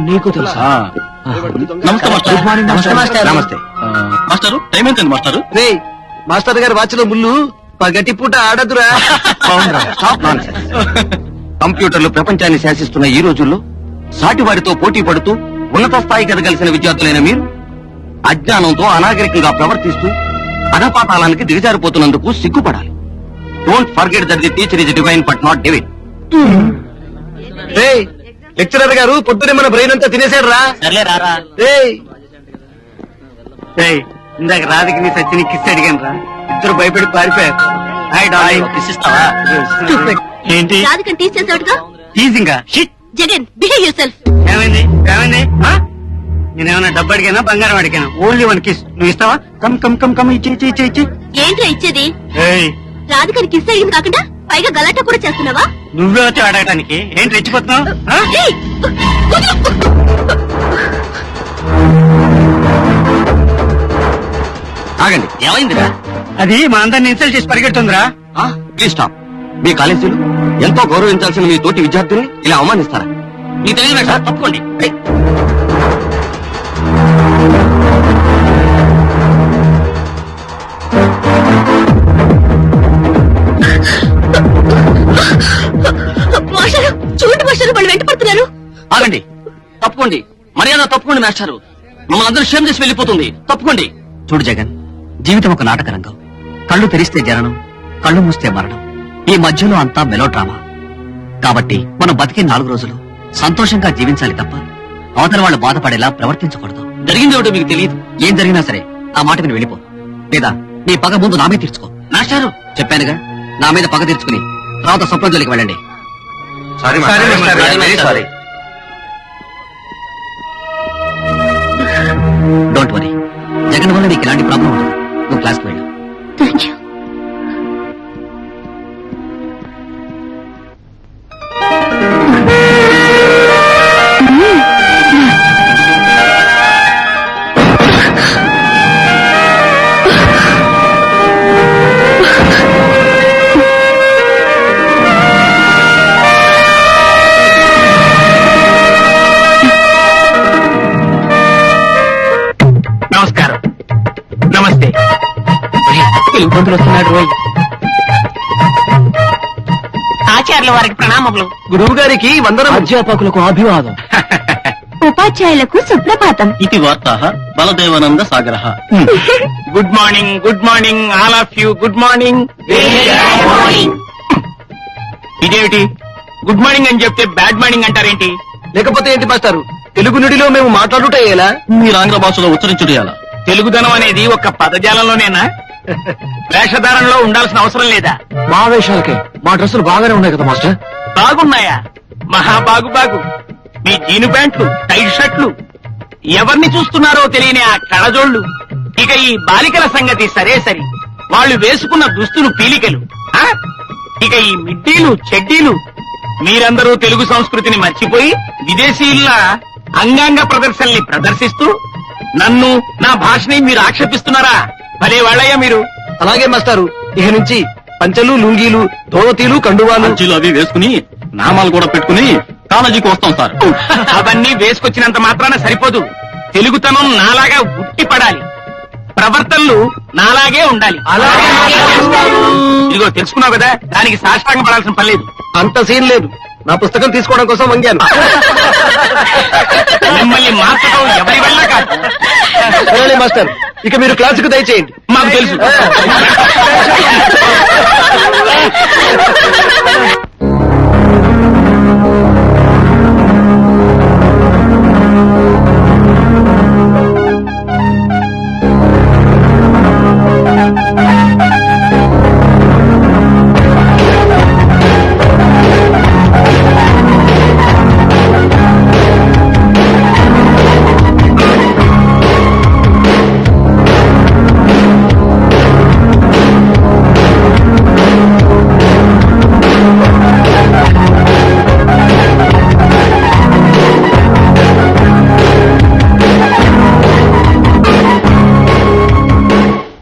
నీకు తెలుసా? నమస్తే మాస్టర్. Good morning master. నమస్తే మాస్టారు. టైం ఎంత మాస్టారు? రే మాస్టర్ గారి వాచ్లో ముళ్ళు పగటి పూట ఆడదురా. కంప్యూటర్లు ప్రపంచాన్ని శాసిస్తున్న ఈ రోజుల్లో సాటి వారితో పోటీ పడుతూ ఉన్నత స్థాయికి ఎదగలిసిన విద్యార్థులైన మీరు అజ్ఞానంతో అనాగరికంగా ప్రవర్తిస్తూ అధపాతాళానికి దిగజారిపోతున్నందుకు సిగ్గుపడాలి. Don't forget that the teacher is divine but not divine. రే లెక్చరర్ గారు పొద్దునే మన బ్రెయిన్ అంతా తినేసాడు రా. ఇందాక రాధికి నీ సచ్చిని కిస్ అడిగాను రా. ఇద్దరు భయపడి పారిపోయారు. ఏంటి రాధికని టీచ్ చేసావుగా. టీజింగా? Jagan behave yourself. ఏమైంది ఏమైంది? నేనేమన్నా డబ్బు అడిగానా బంగారం అడిగానా? Only one kiss. నువ్వు ఇస్తావా? కమ్ కమ్ కమ్ కమ్ ఇచ్చి ఇచ్చి ఇచ్చి ఇచ్చి. ఏంట్రా ఇచ్చేది? రాధికని కిస్ అయ్యింది కాకుండా పైగా గలాటా కూడా చేస్తున్నావా? నువ్వే వచ్చి అడగటానికి ఏంటి రెచ్చిపోతున్నావు? ఏయ్, ఆగండి, ఏమైందిరా? అది మా అందరిని ఇన్సల్ట్ చేసి పరిగెడుతుందిరా. Please stop. మీ కాలేజీలు ఎంతో గౌరవించాల్సిన మీ తోటి విద్యార్థుల్ని ఇలా అవమానిస్తారా? మీకు తెలియదు సార్, తప్పుకోండి. మాస్టారు చూడండి మాస్టారు, వాళ్ళు వెంట పడుతున్నారు. ఆగండి, తప్పుకోండి. మర్యాద తప్పుకోండి మాస్టారు. మమ్మల్ని అందరూ క్షేమ చేసి వెళ్ళిపోతుంది. తప్పుకోండి. చూడు జగన్, జీవితం ఒక నాటక రంగం. కళ్ళు తెరిస్తే జననం, కళ్ళు మూస్తే మరణం. ఈ మధ్యలో అంతా మెలో డ్రామా. కాబట్టి మనం బతికే 4 రోజులు సంతోషంగా జీవించాలి తప్ప అవతల వాళ్ళు బాధపడేలా ప్రవర్తించకూడదు. జరిగిందేమిటో మీకు తెలియదు. ఏం జరిగినా సరే ఆ మాట విని వెళ్ళిపో. లేదా నీ పగ ముందు నా మీద తీర్చుకో. మాస్టారు చెప్పానుగా, నా మీద పగ తీర్చుకుని తర్వాత స్వప్న జోలికి వెళ్ళండి. డోంట్ వరీ, జగన్ వల్ల నీకు ఎలాంటి ప్రాబ్లం ఉండదు. నువ్వు క్లాస్కి వెళ్ళు. Thank you. నమస్కారం. నమస్తే. ఇబ్బందులు వస్తున్నాడు రోయ్. ఆచార్యుల వారికి ప్రణామములు. గురువు గారికి వందనం. అధ్యాపకులకు అభివాదం. ఉపాధ్యాయులకు సుప్రభాతం. ఇది వార్త బలదేవానంద సాగర. Good morning, good morning all of you. Good morning. ఇదేమిటి గుడ్ మార్నింగ్ అని చెప్తే బ్యాడ్ మార్నింగ్ అంటారేంటి? లేకపోతే ఏంటి మాస్టారు, తెలుగు నుడిలో మేము మాట్లాడుట ఎలా? మీరు ఆంగ్ల భాషలో ఉచ్చరించుడేయాలా? తెలుగుదనం అనేది ఒక పదజాలంలోనేనా? వేషధారణలో ఉండాల్సిన అవసరం లేదా? మా వేషాలకే మా డ్రెస్సులు బాగానే ఉన్నాయి కదా మాస్టర్. బాగున్నాయా? మహాబాగు బాగు. మీ జీను ప్యాంట్లు, టైట్ షర్ట్లు, ఎవరిని చూస్తున్నారో తెలియని ఆ కళజోళ్లు. ఇక ఈ బాలికల సంగతి సరే సరి. వాళ్ళు వేసుకున్న దుస్తులు పీలికలు. ఇక ఈ మిడ్డీలు, చెడ్డీలు. మీరందరూ తెలుగు సంస్కృతిని మర్చిపోయి విదేశీయుల్లా అంగాంగ ప్రదర్శనల్ని ప్రదర్శిస్తూ నన్ను, నా భాషని మీరు ఆక్షేపిస్తున్నారా? భలే వాళ్ళయ్యా మీరు. అలాగే మాస్టారు, ఇక నుంచి పంచలు, లుంగీలు, ధోవతీలు, కండువాలు మంచిలు అవి వేసుకుని నామాలు కూడా పెట్టుకుని కాలేజీకి వస్తాం సార్. అవన్నీ వేసుకొచ్చినంత మాత్రాన సరిపోదు. తెలుగుతనం నాలాగా ఉట్టి పడాలి. ప్రవర్తనలు నాలాగే ఉండాలి. ఇదిగో తెలుసుకున్నావు కదా, దానికి సాష్టాంగం పడాల్సిన పని లేదు. అంత సీన్ లేదు. నా పుస్తకం తీసుకోవడం కోసం వంగాను. మిమ్మల్ని మార్చడం ఎవరి వల్ల కాదు. సరేలే మాస్టర్, ఇక మీరు క్లాసుకు దయచేయండి. మాకు తెలుసు.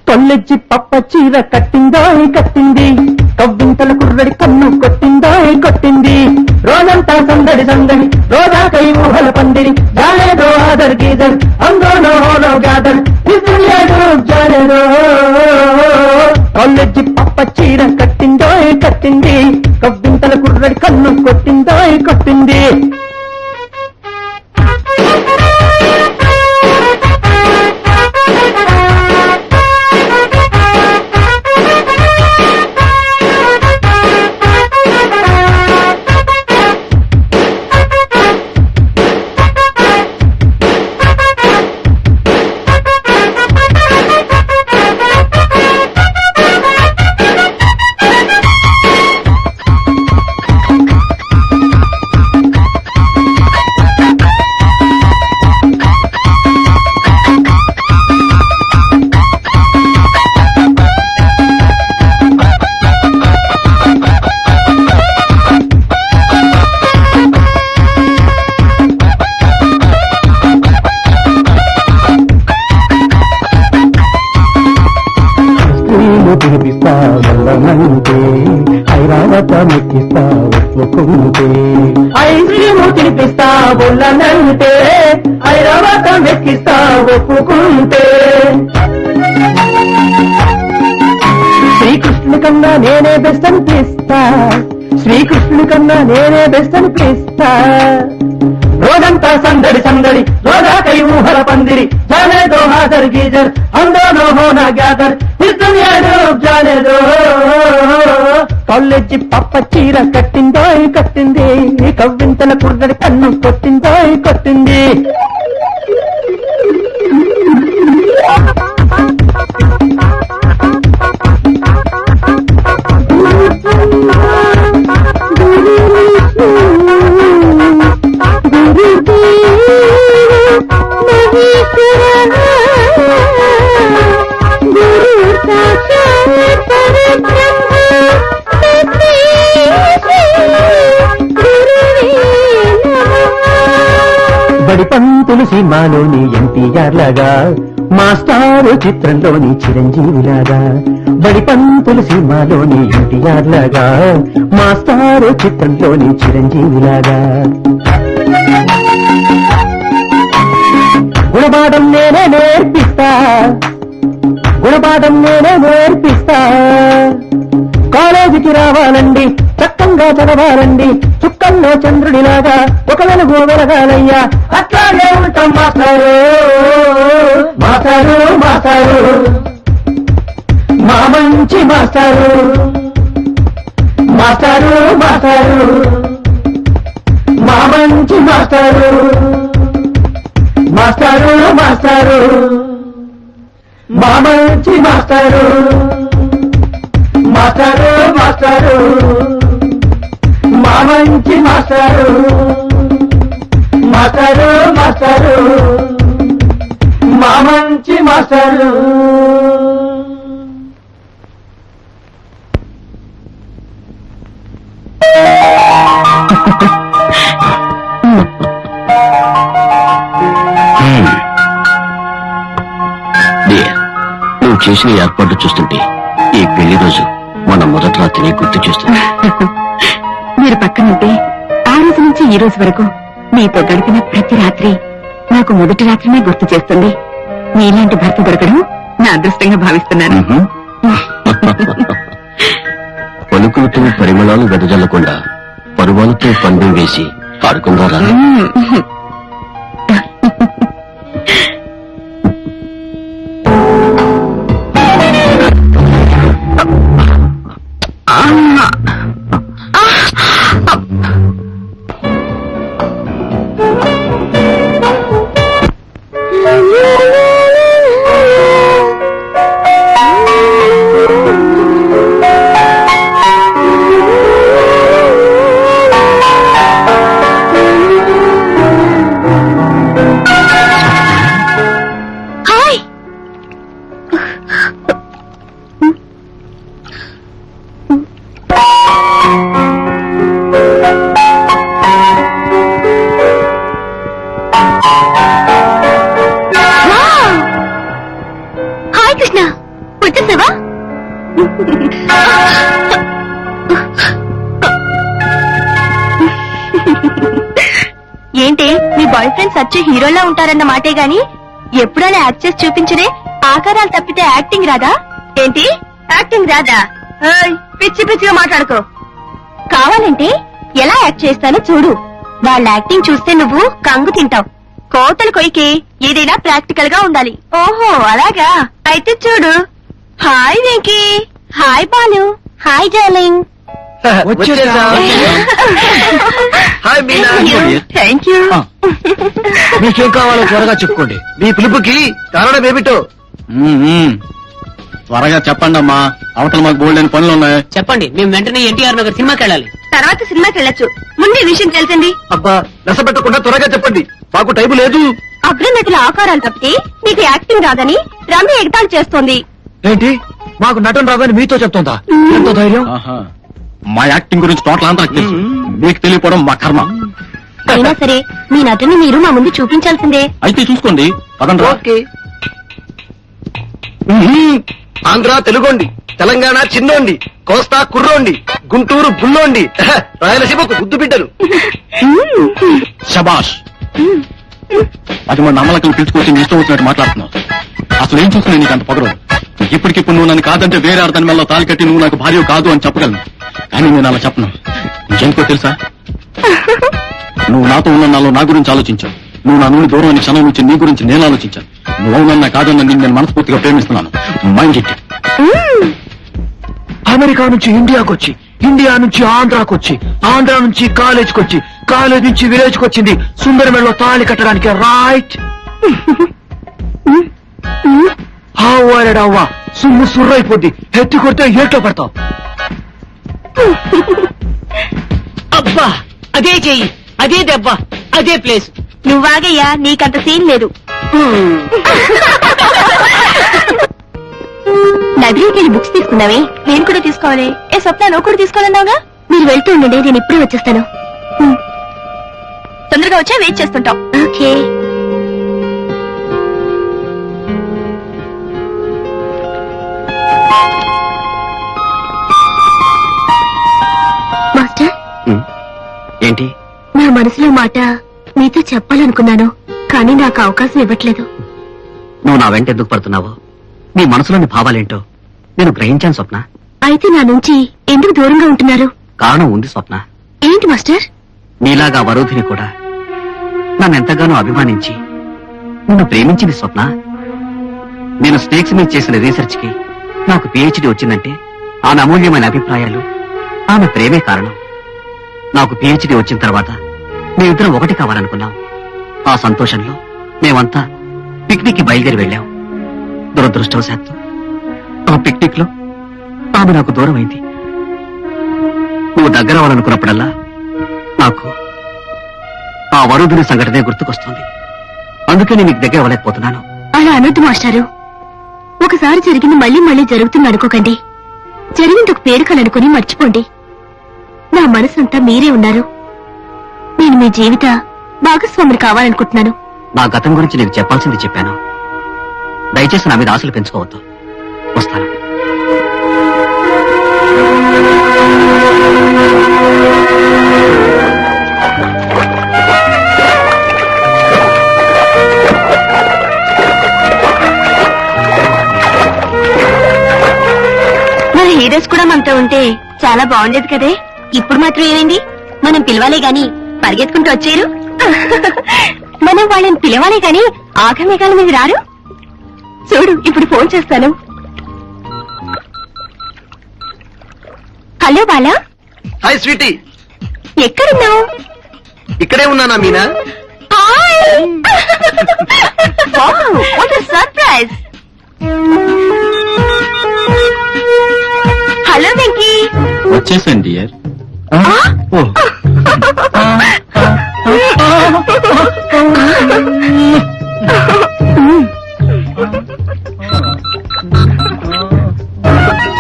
కొల్లెచ్చి పప్ప చీర కట్టిందో కట్టింది, కవ్వింతల కుర్రడి కన్ను కొట్టిందో కొట్టింది. రోజంతా సందడి సందడి, రోజాకై ఊహల हादर गीदर हम दोनों होनो गादर इस दुनिया डूब जाने दो కాలేజీ పప్ప చీర కట్టిందోయ్ కట్టింది కవ్వింతల కుర్రడి కన్ను కొట్టిందోయ్ కొట్టింది తినిపిస్తా వల్లనంటే ఐరావత మెక్కిస్తా ఒప్పుకుంటే ఐస్ క్రీము తినిపిస్తా వల్లనంటే ఐరావత మెక్కిస్తా ఒప్పుకుంటే శ్రీకృష్ణుని కన్నా నేనే బెస్ట్ అనిపిస్తా శ్రీకృష్ణుని కన్నా నేనే బెస్ట్ అనిపిస్తా రోజంతా సందడి సందడి రోజాకై ఊహల పందిరి జానే దో హాజర్ గీజర్ అందోనో హోనా గ్యాదర్ జానే దో కాలేజీ పప్ప చీర కట్టిందోయ్ కట్టింది కవ్వింతల కుర్రడి కన్ను కొట్టిందోయ్ కొట్టింది బడి పంతులు సినిమాలోని ఎన్టీఆర్ లాగా మాస్టారు చిత్రంలోని చిరంజీవిలాగా బడి పంతులు సినిమాలోని ఎన్టీఆర్ లాగా మాస్టారు చిత్రంలోని చిరంజీవిలాగా గుణపాఠం నేనే నేర్పిస్తా గుణపాఠం నేనే నేర్పిస్తా కాలేజీకి రావాలండి చక్కంగా చదవాలండి చుక్కల్లో చంద్రుడిలాగా ఒక వెలుగు వెలగాలయ్యా అట్లాగే ఉంటాం మాస్టారు మాస్టారు మాస్టారు మా మంచి మాస్టారు మాస్టారు మాస్టారు మా మంచి మాస్టారు మాస్టారు మాస్టారు మా మంచి మాస్టారు మాస్టారు మాస్టారు మా మంచి మాస్టారు మాస్టారు మాస్టారు మా మంచి మాస్టారు నువ్వు చేసిన ఏర్పాట్లు చూస్తుంటే ఈ పెళ్లి రోజు మన మొదటి రాత్రిని గుర్తు చేస్తుంది. మీరు పక్కనుంటే ఆ రోజు నుంచి ఈ రోజు వరకు మీతో గడిపిన ప్రతి రాత్రి నాకు మొదటి రాత్రినే గుర్తు చేస్తుంది. మీలాంటి భర్త దొరకడం నా అదృష్టంగా భావిస్తున్నాను. పలుకులతో పరిమళాలు వెదజల్లకుండా పరువాలతో పందెం వేసి ఆడుకుందారా? మీ బాయ్ ఫ్రెండ్స్ వచ్చే హీరోలా ఉంటారన్న మాటే గాని ఎప్పుడైనా యాక్ట్ చేసి చూపించరే. ఆకారాలు తప్పితే యాక్టింగ్ రాదా ఏంటి? యాక్టింగ్ రాదా? ఏయ్, పిచ్చి పిచ్చిగా మాట్లాడుకో. కావాలంటే ఎలా యాక్ట్ చేస్తానో చూడు. వాళ్ళ యాక్టింగ్ చూస్తే నువ్వు కంగు తింటావు. కోతలు కొయ్యకి ఏదైనా ప్రాక్టికల్ గా ఉండాలి. ఓహో అలాగా, అయితే చూడు. Hi Venky. Hi Balu. Hi darling. వచ్చేసా? హాయ్ మీనా. Thank you. మీకేం కావాలో త్వరగా చెప్పుకోండి. మీ పిలుపుకి కారణం ఏమిటో త్వరగా చెప్పండి అమ్మా, అవతల మాకు బోల్డెన్ పనులు ఉన్నాయి. చెప్పండి, మేము వెంటనే ఎన్టీఆర్ నగర్ సినిమాకి వెళ్ళాలి. తర్వాత సినిమాకి వెళ్ళొచ్చు. ముందు ఈ విషయం తెలిసింది. అబ్బా నసపెట్టకుండా త్వరగా చెప్పండి, మాకు టైం లేదు. అగ్రనటుల ఆకారాలు తప్పితే నీకు యాక్టింగ్ రాదని రమ్య ఎగతాళి చేస్తోంది. ఏంటి? మాకు నటన రాదని మీతో చెప్తుందా? ఎంతో ధైర్యం. ఆహా. మా యాక్టింగ్ గురించి టోటల్ అంతా నాకు తెలుసు, మీకు తెలియపోవడం మా కర్మ. అయినా సరే మీ నటుని మీరు మా ముందు చూపించాల్సిందే. అయితే చూసుకోండి, పదండి రా. ఓకే. ఆంధ్ర తెలుగోండి, తెలంగాణ చిన్నోండి, కోస్తా కుర్రోండి, గుంటూరు బుల్లోండి, రాయలసీమకు గుద్దు బిడ్డలు. శబాష్. అది మన నమ్మలకలు పిలుచుకొచ్చి నీ ఇష్టం వచ్చినట్టు మాట్లాడుతున్నావు. అసలు ఏం చూస్తున్నా నీకు అంత పొగరు? ఇప్పటికిప్పుడు నువ్వు నన్ను కాదంటే వేరే అర్థం వల్ల తాలి కట్టి నువ్వు నాకు భార్య కాదు అని చెప్పగలను, కానీ నేను అలా చెప్పను. ఇంకెందుకో తెలుసా, నువ్వు నాతో ఉన్న నాలో నా గురించి ఆలోచించావు. నువ్వు నా నుండి దూరం అని క్షణం నుంచి నీ గురించి నేను ఆలోచించాను. నువ్వు అవునన్నా కాదన్నా నేను మనస్ఫూర్తిగా ప్రేమిస్తున్నాను. Mind it. అమెరికా నుంచి ఇండియాకి వచ్చి, ఇండియా నుంచి ఆంధ్రాకి వచ్చి, ఆంధ్రా నుంచి కాలేజ్కి వచ్చి, కాలేజ్ నుంచి విలేజ్ కి వచ్చింది సుందరమెడలో తాళి కట్టడానికి. రైట్? అవ్వా సుమ్ము సుర్రైపోద్ది. ఎత్తి కొడితే ఏట్లో పడతావు. అబ్బా, అదే చెయ్యి, అదే దెబ్బ, అదే ప్లేస్. నువ్వాగయ్యా, నీకంత సీన్ లేదు. లైబ్రరీకి వెళ్ళి బుక్స్ తీసుకున్నావే, నేను కూడా తీసుకోవాలి. ఏ స్వప్న, నువ్వు కూడా తీసుకోవాలన్నావుగా? మీరు వెళ్తూ ఉండండి, నేను ఇప్పుడే వచ్చేస్తాను. తొందరగా వచ్చా వెయిట్ చేస్తుంటాం. ఓకే. మాస్టర్, ఏంటి? నా మనసులో మాట మీతో చెప్పాలనుకున్నాను, కానీ నాకు అవకాశం ఇవ్వట్లేదు. నువ్వు నా వెంట ఎందుకు పడుతున్నావో, నీ మనసులోని భావాలేంటో నేను గ్రహించాను స్వప్న. అయితే నా నుంచి ఎందుకు దూరంగా ఉంటున్నారు? కారణం ఉంది స్వప్న. ఏంటి మాస్టర్? నీలాగా వరోధిని కూడా నన్ను ఎంతగానో అభిమానించి నిన్ను ప్రేమించింది స్వప్న. నేను స్నేక్స్ మీద చేసిన రీసెర్చ్ కి నాకు పిహెచ్డి వచ్చిందంటే ఆమె అమూల్యమైన అభిప్రాయాలు, ఆమె ప్రేమే కారణం. నాకు పిహెచ్డి వచ్చిన తర్వాత మేమిద్దరం ఒకటి కావాలనుకున్నాం. ఆ సంతోషంలో మేమంతా పిక్నిక్ కి బయలుదేరి వెళ్ళాం. దురదృష్టవశాత్తు ఆ పిక్నిక్ లో ఆమె నాకు దూరం అయింది. నువ్వు దగ్గర అవ్వాలనుకున్నప్పుడల్లా నాకు ఆ వరుదిని సంఘటనే గుర్తుకొస్తుంది. అందుకే నేను నీకు దగ్గర అవ్వలేకపోతున్నాను. అలా అనొద్దు మాస్టారు. ఒకసారి జరిగింది మళ్ళీ మళ్ళీ జరుగుతుంది అనుకోకండి. జరిగింది ఒక పేరుకలనుకుని మర్చిపోండి. నా మనసంతా మీరే ఉన్నారు. నేను మీ జీవిత భాగస్వామిని కావాలనుకుంటున్నాను. నా గతం గురించి నీకు చెప్పాల్సింది చెప్పాను. దయచేసి నా మీద ఆశలు పెంచుకోవద్దు. వస్తాను. మన హీరోస్ కూడా మనతో ఉంటే చాలా బాగుండేది కదే. ఇప్పుడు మాత్రం ఏమైంది? మనం పిలవాలే గాని పరిగెత్తుకుంటూ వచ్చారు. మనం వాళ్ళని పిలవాలే గాని ఆగమేఘాల మీద రారు. చూడు, ఇప్పుడు ఫోన్ చేస్తాను. హలో బాలా. Hi sweetie. ఎక్కడున్నావు? ఇక్కడే ఉన్నానా మీనా? సర్ప్రైజ్. హలో వెంకీ. వచ్చేసాను డియర్.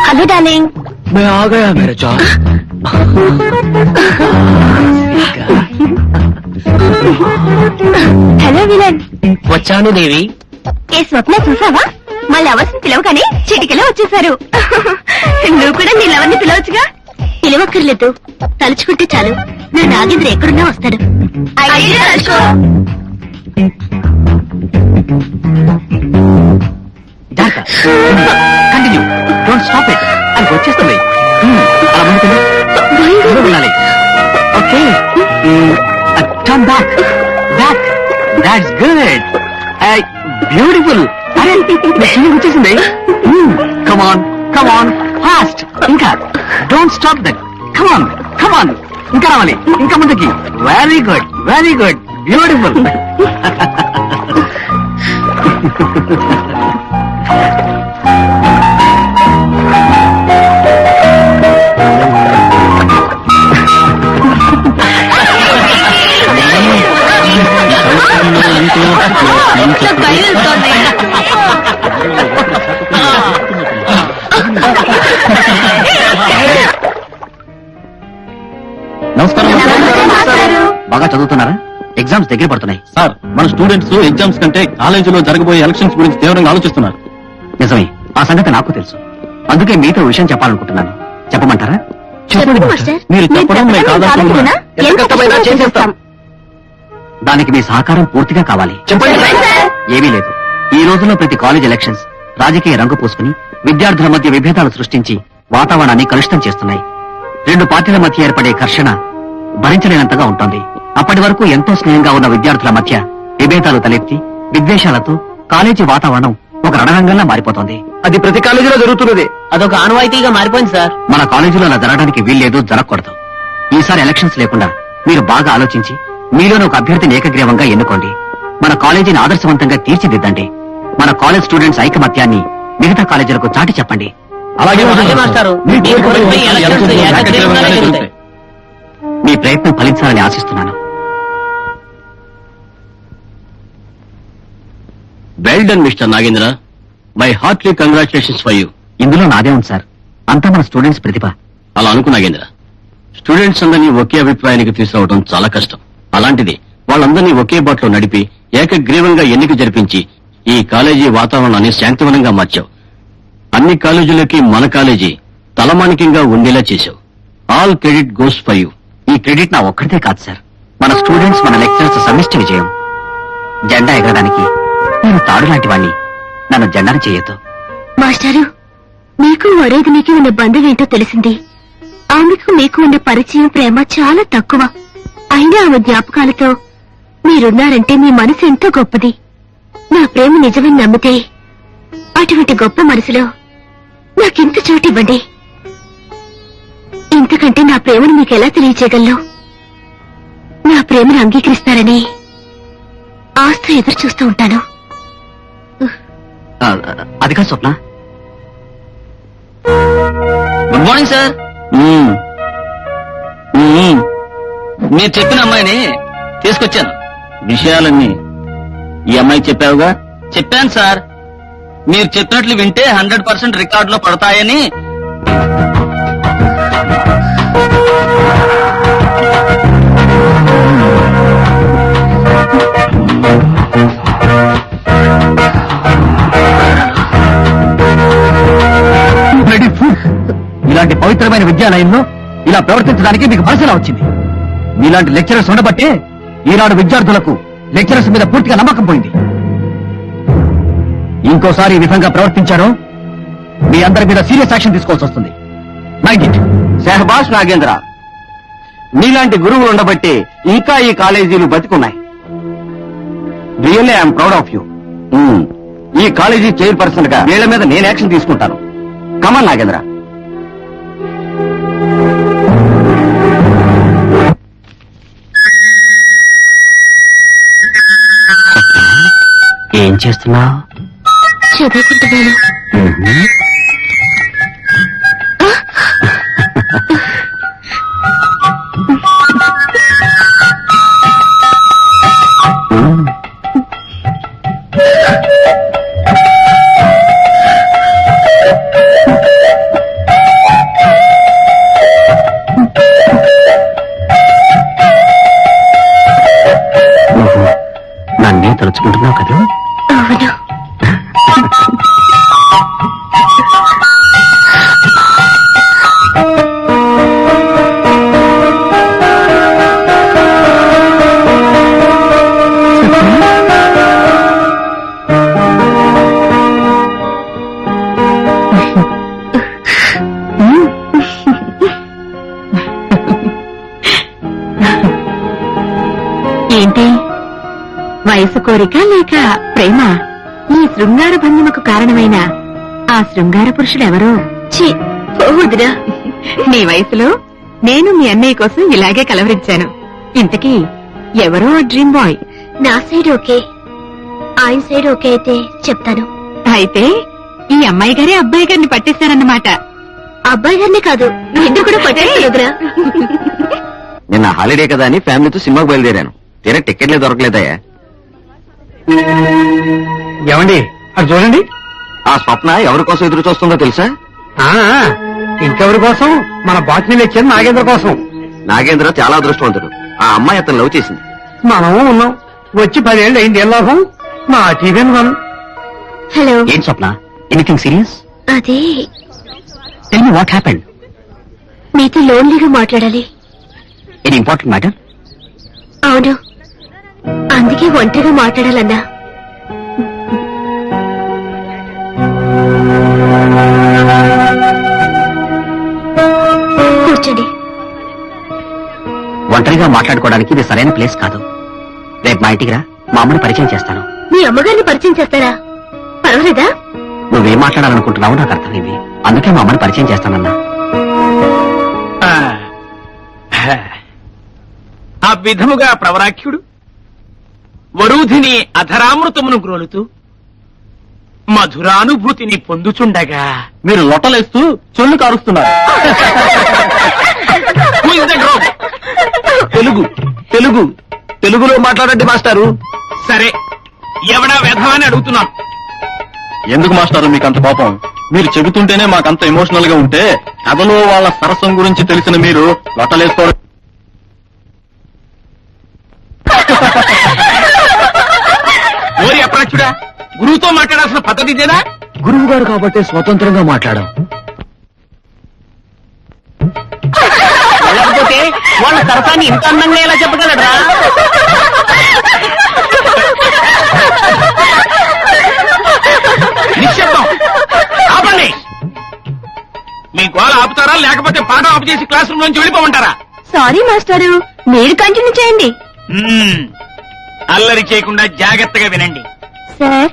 Hello darling. मैं आ गया मेरे जान. Hello villain. వచ్చాను దేవి. ఏ స్వప్న చూసావా? మళ్ళీ అవసరం పిలవగానే చిటికలో వచ్చేసారు. నువ్వు కూడా నీ లవర్ని పిలవచ్చుగా. పిలవక్కర్లేదు, తలుచుకుంటే చాలు. నా నాగేంద్ర ఎక్కడున్నా వస్తాడు. Continue, don't stop it. అది వచ్చేస్తుంది. అలా ముందుకెళ్ళు. దూరం వెళ్ళాలి. Okay, turn back, back. That's good, beautiful. అరే వచ్చేసింది. కమాన్ కమాన్, ఫాస్ట్. ఇంకా డోంట్ స్టాప్ దట్. కమాన్ కమాన్, ఇంకా రావాలి, ఇంకా ముందుకి. Very good, very good, beautiful. నమస్కారం. బాగా చదువుతున్నారా? ఎగ్జామ్స్ దగ్గర పడుతున్నాయి. సార్, మన స్టూడెంట్స్ ఎగ్జామ్స్ కంటే కాలేజీలో జరగబోయే ఎలక్షన్స్ గురించి తీవ్రంగా ఆలోచిస్తున్నారు. నిజమే, ఆ సంగతి నాకు తెలుసు. అందుకే మీతో విషయం చెప్పాలనుకుంటున్నాను. చెప్పమంటారా? చెప్పండి మాస్టర్. మీరు చెప్పడం మేము కాదనుకుంటున్నా. ఎంత కష్టమైనా చేసేస్తాం. దానికి మీ సహకారం పూర్తిగా కావాలి. చెప్పండి సార్. ఏమీ లేదు. ఈ రోజుల్లో ప్రతి కాలేజ్ ఎలక్షన్స్ రాజకీయ రంగు పూసుకుని విద్యార్థుల మధ్య విభేదాలు సృష్టించి వాతావరణాన్ని కలుషితం చేస్తున్నాయి. రెండు పార్టీల మధ్య ఏర్పడే ఘర్షణ భరించలేనంతగా ఉంటుంది. అప్పటి వరకు ఎంతో స్నేహంగా ఉన్న విద్యార్థుల మధ్య విభేదాలు తలెత్తి విద్వేషాలతో కాలేజీ వాతావరణం ఒక రణరంగంలా మారిపోతోంది. అది ప్రతి కాలేజీలో జరుగుతున్నది. అదొక ఆనవాయితీగా మారిపోయింది సార్. మన కాలేజీలో అలా జరగడానికి వీల్లేదు, జరగకూడదు. ఈసారి ఎలక్షన్స్ లేకుండా మీరు బాగా ఆలోచించి మీలోని ఒక అభ్యర్థిని ఏకగ్రీవంగా ఎన్నుకోండి. మన కాలేజీని ఆదర్శవంతంగా తీర్చిదిద్దండి. మన కాలేజ్ స్టూడెంట్స్ ఐకమత్యాన్ని మిగతా కాలేజీలకు చాటి చెప్పండి. అలాగే మాస్టారు. మీ మీ కోరికపై ఎలక్షన్స్ ఏకగ్రీవంగానే జరుగుతాయి. మీ ప్రయత్నం ఫలించాలని ఆశిస్తున్నాను. Well done mister Nagendra. My heartly congratulations for you. ఇందులో నాదే ఉంది సార్. అంతా మన స్టూడెంట్స్ ప్రతిభ. అలా అనుకు నాగేంద్ర. స్టూడెంట్స్ అందరినీ ఒకే అభిప్రాయానికి తీసుకురావడం చాలా కష్టం. అలాంటిది వాళ్ళందరినీ ఒకే బాటలో నడిపి ఏకగ్రీవంగా ఎన్నిక జరిపించి ఈ కాలేజీ వాతావరణాన్ని శాంతివనంగా మార్చావు. అన్ని కాలేజీలకి మన కాలేజీ తలమానికంగా ఉండేలా చేశావు. All credit goes for you. ఈ క్రెడిట్ నా ఒక్కడితే కాదు సార్, మన స్టూడెంట్స్ మన లెక్చరర్స్ సమిష్టి విజయం. జెండా ఎగరడానికి నేను తాడు లాంటి వాణ్ణి. నన్ను జెండాను చేయొద్దు. మాస్టారు, మీకు వరేదినికి ఉన్న బంధం ఏంటో తెలిసింది. ఆమెకు మీకు ఉన్న పరిచయం, ప్రేమ చాలా తక్కువ. అయినా ఆమె జ్ఞాపకాలతో మీరున్నారంటే మీ మనసు ఎంతో గొప్పది. నా ప్రేమ నిజమని నమ్మితే అటువంటి గొప్ప మనసులో నాకెంత చోటు ఇవ్వండి. ఇంతకంటే నా ప్రేమను మీకు ఎలా తెలియచేయగలను? నా ప్రేమను అంగీకరిస్తారని ఆస్తో ఎదురు చూస్తూ ఉంటాను. అది కాదు స్వప్న. Good morning sir. మీరు చెప్పిన అమ్మాయిని తీసుకొచ్చాను. విషయాలన్నీ ఈ అమ్మాయి చెప్పావుగా? చెప్పాను సార్. మీరు చెప్పినట్లు వింటే 100% రికార్డులో పడతాయని. ఇలాంటి పవిత్రమైన విద్యాలయంలో ఇలా ప్రవర్తించడానికి మీకు మనసులా వచ్చింది. మీలాంటి లెక్చరర్స్ ఉండబట్టే ఈనాడు విద్యార్థులకు లెక్చరర్స్ మీద పూర్తిగా నమ్మకం పోయింది. ఇంకోసారి ఈ విధంగా ప్రవర్తించారో మీ అందరి మీద సీరియస్ యాక్షన్ తీసుకోవాల్సి వస్తుంది. Mind it. శహబాష్ నాగేంద్ర, మీలాంటి గురువులు ఉండబట్టే ఇంకా ఈ కాలేజీలు బతికున్నాయి. Really I'm proud of you. ఈ కాలేజీ చైర్పర్సన్ గా వీళ్ల మీద నేను యాక్షన్ తీసుకుంటాను. కమన్ నాగేంద్ర. ఏం చేస్తున్నావు? చదువుకుంటున్నాను. నన్నే తలుచుకుంటున్నావు కదా? అవును. వయసు కోరిక లేక ప్రేమ? ఈ శృంగార భంగిమకు కారణమైన ఆ శృంగార పురుషుడెవరో? పోవుదురా, నీ వయసులో నేను మీ అన్నయ్య కోసం ఇలాగే కలవరించాను. ఇంతకీ ఎవరో ఆ డ్రీమ్ బాయ్? నా సైడ్ ఓకే, ఆయన సైడ్ ఓకే అయితే చెప్తాను. అయితే ఈ అమ్మాయి గారే అబ్బాయి గారిని పట్టేశారన్నమాట. అబ్బాయి గారిని కాదు, నిన్ను కూడా పట్టేయలేదురా. నిన్న హాలిడే కదా అని ఫ్యామిలీతో సినిమాకి బయలుదేరాను. తీరా టికెట్లే దొరకలేదయ్యా. ఏమండి అది చూడండి. ఆ స్వప్న ఎవరి కోసం ఎదురు చూస్తుందో తెలుసా? ఇంకెవరి కోసం? మన బాటిని వచ్చేది నాగేంద్ర కోసం. నాగేంద్ర చాలా అదృష్టవంతుడు. ఆ అమ్మాయి అతను లవ్ చేసింది. మనము ఉన్నాం, వచ్చి 10 ఏళ్ళు అయింది. ఏం లాభం? మా టీవీ హలో, ఏం స్వప్న, ఎనీథింగ్ సీరియస్? అది టెల్ మీ వాట్ హ్యాపెండ్. మీతో లోన్లీగా మాట్లాడాలి. Any important matter? అవును, అందుకే ఒంటరిగా మాట్లాడాలన్నా. కూర్చోండి. ఒంటరిగా మాట్లాడుకోవడానికి ఇది సరైన ప్లేస్ కాదు. రేపు మా ఇంటికి రా, మా అమ్మని పరిచయం చేస్తాను. మీ అమ్మగారిని పరిచయం చేస్తారా? పర్వాలేదా? నువ్వేం మాట్లాడాలనుకుంటున్నావో నాకు అర్థమైంది. అందుకే మా అమ్మని పరిచయం చేస్తానన్నా. ఆ విధముగా ప్రవరాఖ్యుడు వరూధిని అధరామృతమును గ్రోలుతూ మధురానుభూతిని పొందుచుండగా మీరు లొట్టలేస్తూ చొల్లు కారుస్తున్నారు. Who is that rogue? Telugu Telugu తెలుగులో మాట్లాడండి మాస్టారు. సరే, ఎవడా వెధవని అడుగుతున్నాం. ఎందుకు మాస్టారు మీకు అంత కోపం? మీరు చెబుతుంటేనే మాకంత ఎమోషనల్ గా ఉంటే కథలో వాళ్ళ సరసం గురించి తెలిసిన మీరు లొట్టలేసుకోవడం. ఓరి అప్రాచుడా, గురువుతో మాట్లాడాల్సిన పద్ధతి ఇదేనా? గురువు గారు కాబట్టి స్వతంత్రంగా మాట్లాడాం. లేకపోతే వాళ్ళ సరసాన్ని ఇంత అందంగా ఎలా చెప్పగలరా? నిశ్శబ్దం, ఆపండి. మీ గోల ఆపుతారా లేకపోతే పాఠం ఆపు చేసి క్లాస్ రూమ్ నుంచి వెళ్ళిపోమంటారా? సారీ మాస్టారు, మీరు కంటిన్యూ చేయండి. అల్లరి చేయకుండా జాగ్రత్తగా వినండి. సార్,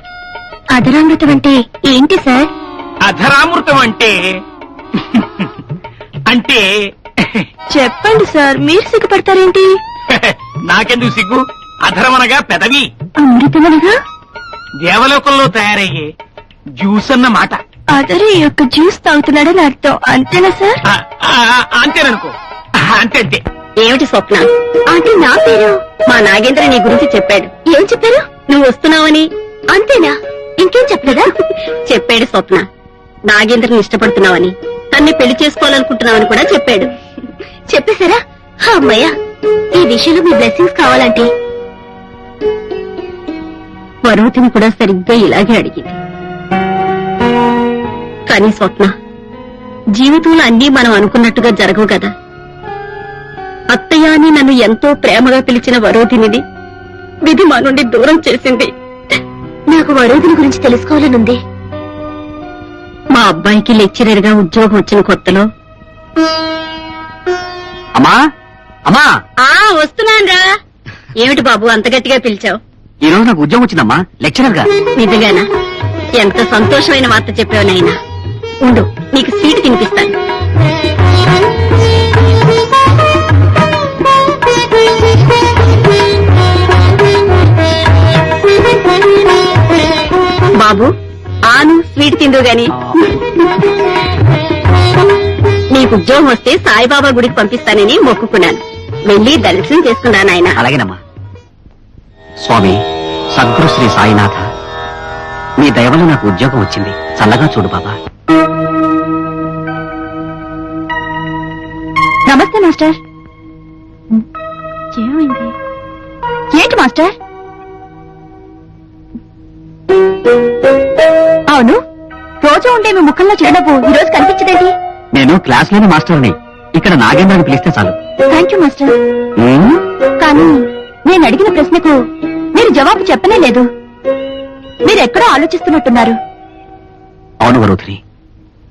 అధరామృతం అంటే ఏంటి సార్? అధరామృతం అంటే అంటే చెప్పండి సార్, మీరు సిగ్గుపడతారేంటి? నాకెందుకు సిగ్గు? అధరమనగా పెదవి, అమృతమనగా దేవలోకంలో తయారయ్యే జ్యూస్ అన్న మాట. అదరే యొక్క జ్యూస్ తాగుతున్నాడని అర్థం, అంతేనా సార్? అంతేననుకో, అంతే అంతే. ఏమిటి స్వప్న? అంటే నా పేరు మా నాగేంద్ర నీ గురించి చెప్పాడు. ఏం చెప్పారు? నువ్వు వస్తున్నావని. అంతేనా? ఇంకేం చెప్పలేదా? చెప్పాడు స్వప్న, నాగేంద్రని ఇష్టపడుతున్నావని, తన్ని పెళ్లి చేసుకోవాలనుకుంటున్నావని కూడా చెప్పాడు. చెప్పేశారా? అమ్మయ్యా, ఈ విషయంలో మీ బ్లెస్సింగ్స్ కావాలంటే. వరుతిని కూడా సరిగ్గా ఇలాగే అడిగింది. కానీ స్వప్న, జీవితంలో అన్నీ మనం అనుకున్నట్టుగా జరగవు కదా. అత్తయ్య అని నన్ను ఎంతో ప్రేమగా పిలిచిన వరోధినిది విధి మా నుండి దూరం చేసింది. నాకు వరోధిని గురించి తెలుసుకోవాలనుంది. మా అబ్బాయికి లెక్చరర్ గా ఉద్యోగం వచ్చిన కొత్తలో. అమ్మా అమ్మా, వస్తున్నాన్రా. ఏమిటి బాబు అంత గట్టిగా పిలిచావు? ఈ రోజు నాకు ఉద్యోగం వచ్చిందమ్మా, లెక్చరర్ గా. నిజంగానా? ఎంత సంతోషమైన వార్త చెప్పావు నాయనా. ఉండు, నీకు స్వీట్ తినిపిస్తాను. బాబు, ఆను స్వీట్ తిందు గాని. నీకు ఉద్యోగం వస్తే సాయిబాబా గుడికి పంపిస్తానని మొక్కుకున్నాను. వెళ్ళి దర్శనం చేసుకున్నాను ఆయన. అలాగేనమ్మా. స్వామి సద్గురు శ్రీ సాయినాథ, మీ దయవల్ల నాకు ఉద్యోగం వచ్చింది. చల్లగా చూడు బాబా. నమస్తే మాస్టర్. ఏమైంది? ఏంటి మాస్టర్? అవును, రోజు ఉండే మీ ముఖంలో చిరునవ్వు ఈ రోజు కనిపించదేంటి? నేను క్లాస్ లోని మాస్టర్ని. ఇక్కడ నాగేంద్రని పిలిస్తే చాలు. Thank you master. కానీ నేను అడిగిన ప్రశ్నకు మీరు జవాబు చెప్పనే లేదు. మీరెక్కడో ఆలోచిస్తున్నట్టున్నారు. అవును వరుధిని,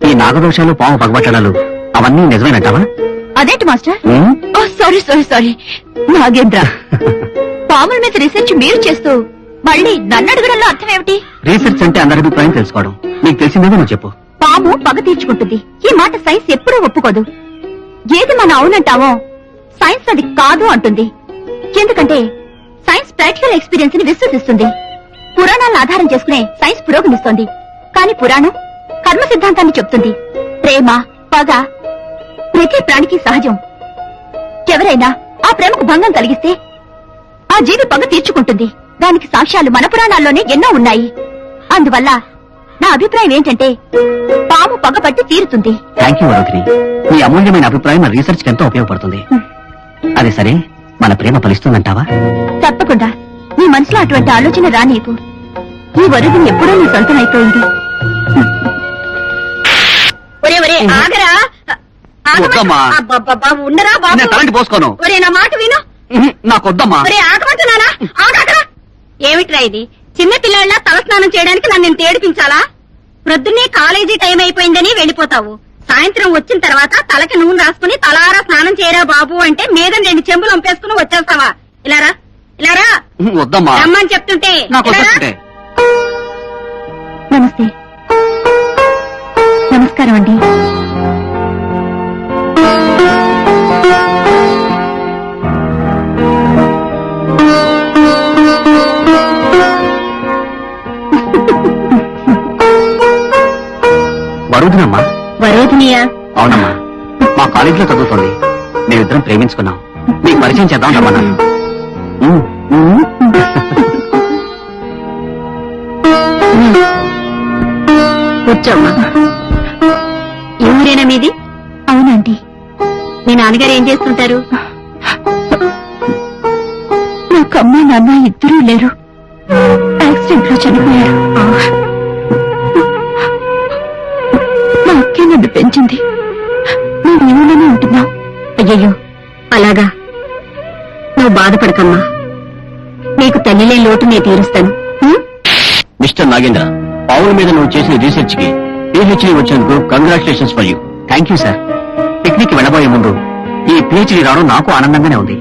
ఈ నాగదోషాలు, పాము పగబట్టడాలు అవన్నీ నిజమేనంటావా? అదేంటి మాస్టర్? ఓ సారీ సారీ సారీ, నాగేంద్ర. పాముల మీద రీసెర్చ్ మీరు చేస్తూ మళ్ళీ నన్ను అడగడంలో అర్థం ఏమిటి? రీసెర్చ్ అంటే అందరి అభిప్రాయం తెలుసుకోవడం. నీకు తెలిసిందేదో నువ్వు చెప్పు. పాము పగ తీర్చుకుంటుంది. ఈ మాట సైన్స్ ఎప్పుడూ ఒప్పుకోదు. ఏది మనం అవునంటామో సైన్స్ అది కాదు అంటుంది. ఎందుకంటే సైన్స్ ప్రాక్టికల్ ఎక్స్పీరియన్స్ ని విశ్వసిస్తుంది. పురాణాలను ఆధారం చేసుకునే సైన్స్ పురోగమిస్తోంది. కానీ పురాణం కర్మ సిద్ధాంతాన్ని చెప్తుంది. ప్రేమ పగ ప్రతి ప్రాణికి సహజం. ఎవరైనా ఆ ప్రేమకు భంగం కలిగిస్తే ఆ జీవి పగ తీర్చుకుంటుంది. దానికి సాక్ష్యాలు మన పురాణాల్లోనే ఎన్నో ఉన్నాయి. అందువల్ల నా అభిప్రాయం ఏంటంటే పాము పగ పట్టి తీరుతుంది. Thank you Varudhini. నీ అమూల్యమైన అభిప్రాయం మన రీసెర్చ్ కి ఎంతో ఉపయోగపడుతుంది. అది సరే, మన ప్రేమ ఫలిస్తుందంటావా? తప్పకుండా. నీ మనసులో అటువంటి ఆలోచన రానీకు. ఈ వరుదిని ఎప్పుడో నీ సొంతం అయిపోయింది. ఆగరా వద్దమ్మా. ఉండరా నేను తలంటి పోసుకోను. ఒరే నా మాట విను. నాకొద్దమ్మా. ఒరే ఆగమంటున్నానా? ఆగరా. ఏమిట్రా ఇది? చిన్న పిల్లల్లా తలస్నానం చేయడానికి నన్ను తేడిపించాలా? ప్రొద్దున్నే కాలేజీ టైం అయిపోయిందని వెళ్ళిపోతావు. సాయంత్రం వచ్చిన తర్వాత తలకి నూనె రాసుకుని తలారా స్నానం చేయరా బాబు అంటే మీద 2 చెంబులు వంపేసుకుని వచ్చేస్తావా? ఇలారా ఇలారా. వద్దమ్మా. రమ్మని చెప్తుంటే నాకొద్దంటే. నమస్తే. నమస్కారం అండి. వరుధినమ్మా. వరోధినియా? అవునమ్మా, మా కాలేజీలో చదువుతుంది. మేమిద్దరం ప్రేమించుకున్నాం. నీకు పరిచయం చేద్దాం రమ్మన్నాను. కూర్చోమ్మా. ఏ ఊరేనా మీది? అవునండి. మీ నాన్నగారు ఏం చేస్తుంటారు? నాకు అమ్మ నాన్న ఇద్దరూ లేరు. యాక్సిడెంట్ లో చనిపోయారు. మా అక్కే నన్ను పెంచింది. నేను ఊళ్ళోనే ఉంటున్నా. అయ్యయ్యో, అలాగా. నువ్వు బాధపడకమ్మా. నీకు తల్లిలే లోటు నేను తీరుస్తాను. మిస్టర్ నాగేంద్ర, పావుల మీద నువ్వు చేసిన రీసెర్చ్ కి పిహెచ్డీ వచ్చినందుకు congratulations for you. Thank you sir. Picnic వెళ్ళబోయే ముందు ఈ పిహెచ్డీ రావడం నాకు ఆనందంగానే ఉంది.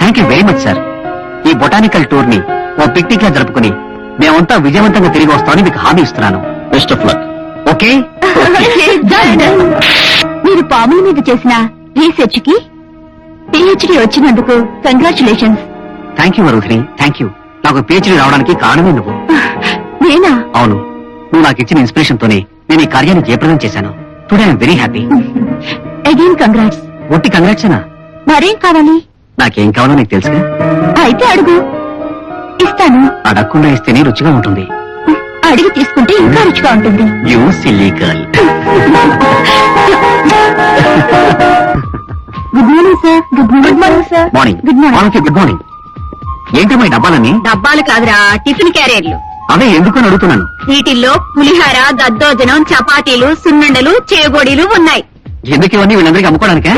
Thank you very much sir. ఈ బొటానికల్ టూర్ ని ఓ పిక్నిక్ గా జరుపుకుని మేమంతా విజయవంతంగా తిరిగి వస్తామని మీకు హామీ ఇస్తున్నాను. Best of luck. ఓకే. మీరు పాముల మీద చేసిన రీసెర్చ్ కి పిహెచ్డీ వచ్చినందుకు congratulations. Thank you Varudhini. Thank you. నాకు పిహెచ్డీ రావడానికి కారణమే నువ్వు. నేనా? అవును, నువ్వు నాకు ఇచ్చిన ఇన్స్పిరేషన్ తోనే నేను ఈ కార్యాన్ని జయప్రదం చేశాను. Today I'm very happy. Again congrats. ఒట్టి కంగ్రాట్సేనా? మరేం కావాలి? నాకేం కావాలో నీకు తెలుసుగా. అయితే అడుగు, ఇస్తాను. అడగకుండా ఇస్తేనే రుచిగా ఉంటుంది. అడిగి తీసుకుంటే ఇంకా రుచిగా ఉంటుంది. You silly girl. Good morning sir. Good morning sir. Morning. Good morning. Good morning. ఏంటమ్మా ఈ డబ్బాలన్నీ? డబ్బాలు కాదురా, టిఫిన్ క్యారియర్లు. అవే ఎందుకని అడుగుతున్నాను. వీటిల్లో పులిహార, దద్దోజనం, చపాతీలు, సున్నుండలు, చేగోడీలు ఉన్నాయి. ఎందుకు ఇవన్నీ వీళ్ళందరికీ అమ్ముకోవడానికే?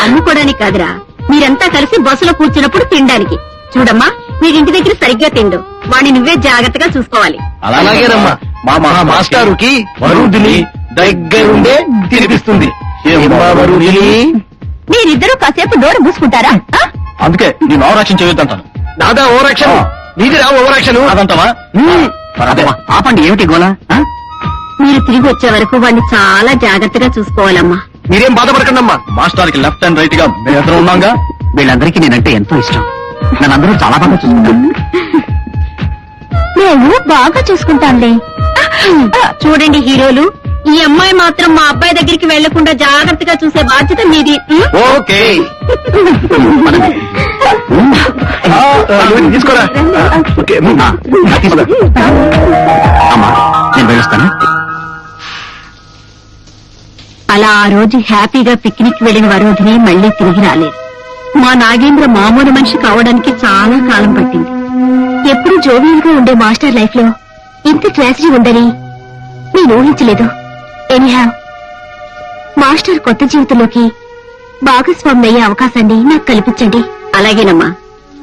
అమ్ముకోవడానికి కాదురా, మీరంతా కలిసి బస్సులో కూర్చున్నప్పుడు తినడానికి. చూడమ్మా, మీరింటి దగ్గర సరిగ్గా తిండు. వాడిని నువ్వే జాగ్రత్తగా చూసుకోవాలి. అలాగేనమ్మా. మా మహా మాస్టారుకి వరుదిని దగ్గరుండే తినిపిస్తుంది. మీరిద్దరూ కాసేపు నోరు మూసుకుంటారా? ఆ? అందుకే నేను ఓవరాక్షన్ చేయొద్దంటాను. దాదా ఓవరాక్షన్ నీది రా. ఓవరాక్షన్ అదంటావా? అబ్బా, ఆపండి. ఏమిటి గోలా? మీరు తిరిగి వచ్చే వరకు వాడిని చాలా జాగ్రత్తగా చూసుకోవాలమ్మా. మీరేం బాధపడకండమ్మా. మాస్టర్కి లెఫ్ట్ అండ్ రైట్ గా మేమిద్దరం ఉన్నాగా. వీళ్ళందరికీ నేనంటే ఎంతో ఇష్టం. నన్నందరూ చాలా బాగా చూసుకుంటారు. నేను బాగా చూసుకుంటానులే. చూడండి హీరోలు, ఈ అమ్మాయి మాత్రం మా అబ్బాయి దగ్గరికి వెళ్లకుండా జాగ్రత్తగా చూసే బాధ్యత మీది. ఓకే. తీసుకోరా. ఓకే. తీసుకో. అమ్మా, నేను వెళ్ళొస్తాను. అలా ఆ రోజు హ్యాపీగా పిక్నిక్ వెళ్లిన వరోధిని మళ్లీ తిరిగి రాలేదు. మా నాగేంద్ర మామూలు మనిషి కావడానికి చాలా కాలం పట్టింది. ఎప్పుడు జోవియల్ గా ఉండే మాస్టర్ లైఫ్ లో ఇంత ట్రాజడీ ఉందని నేను ఊహించలేదు. ఎనీహావ్, మాస్టర్ కొత్త జీవితంలోకి భాగస్వామి అయ్యే అవకాశాన్ని నాకు కల్పించండి. అలాగేనమ్మా.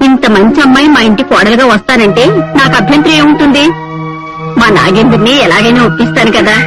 ఇంత మంచి అమ్మాయి మా ఇంటి కోడలుగా వస్తానంటే నాకు అభ్యంతరం ఏముంటుంది? మా నాగేంద్రని ఎలాగైనా ఒప్పిస్తాను కదా.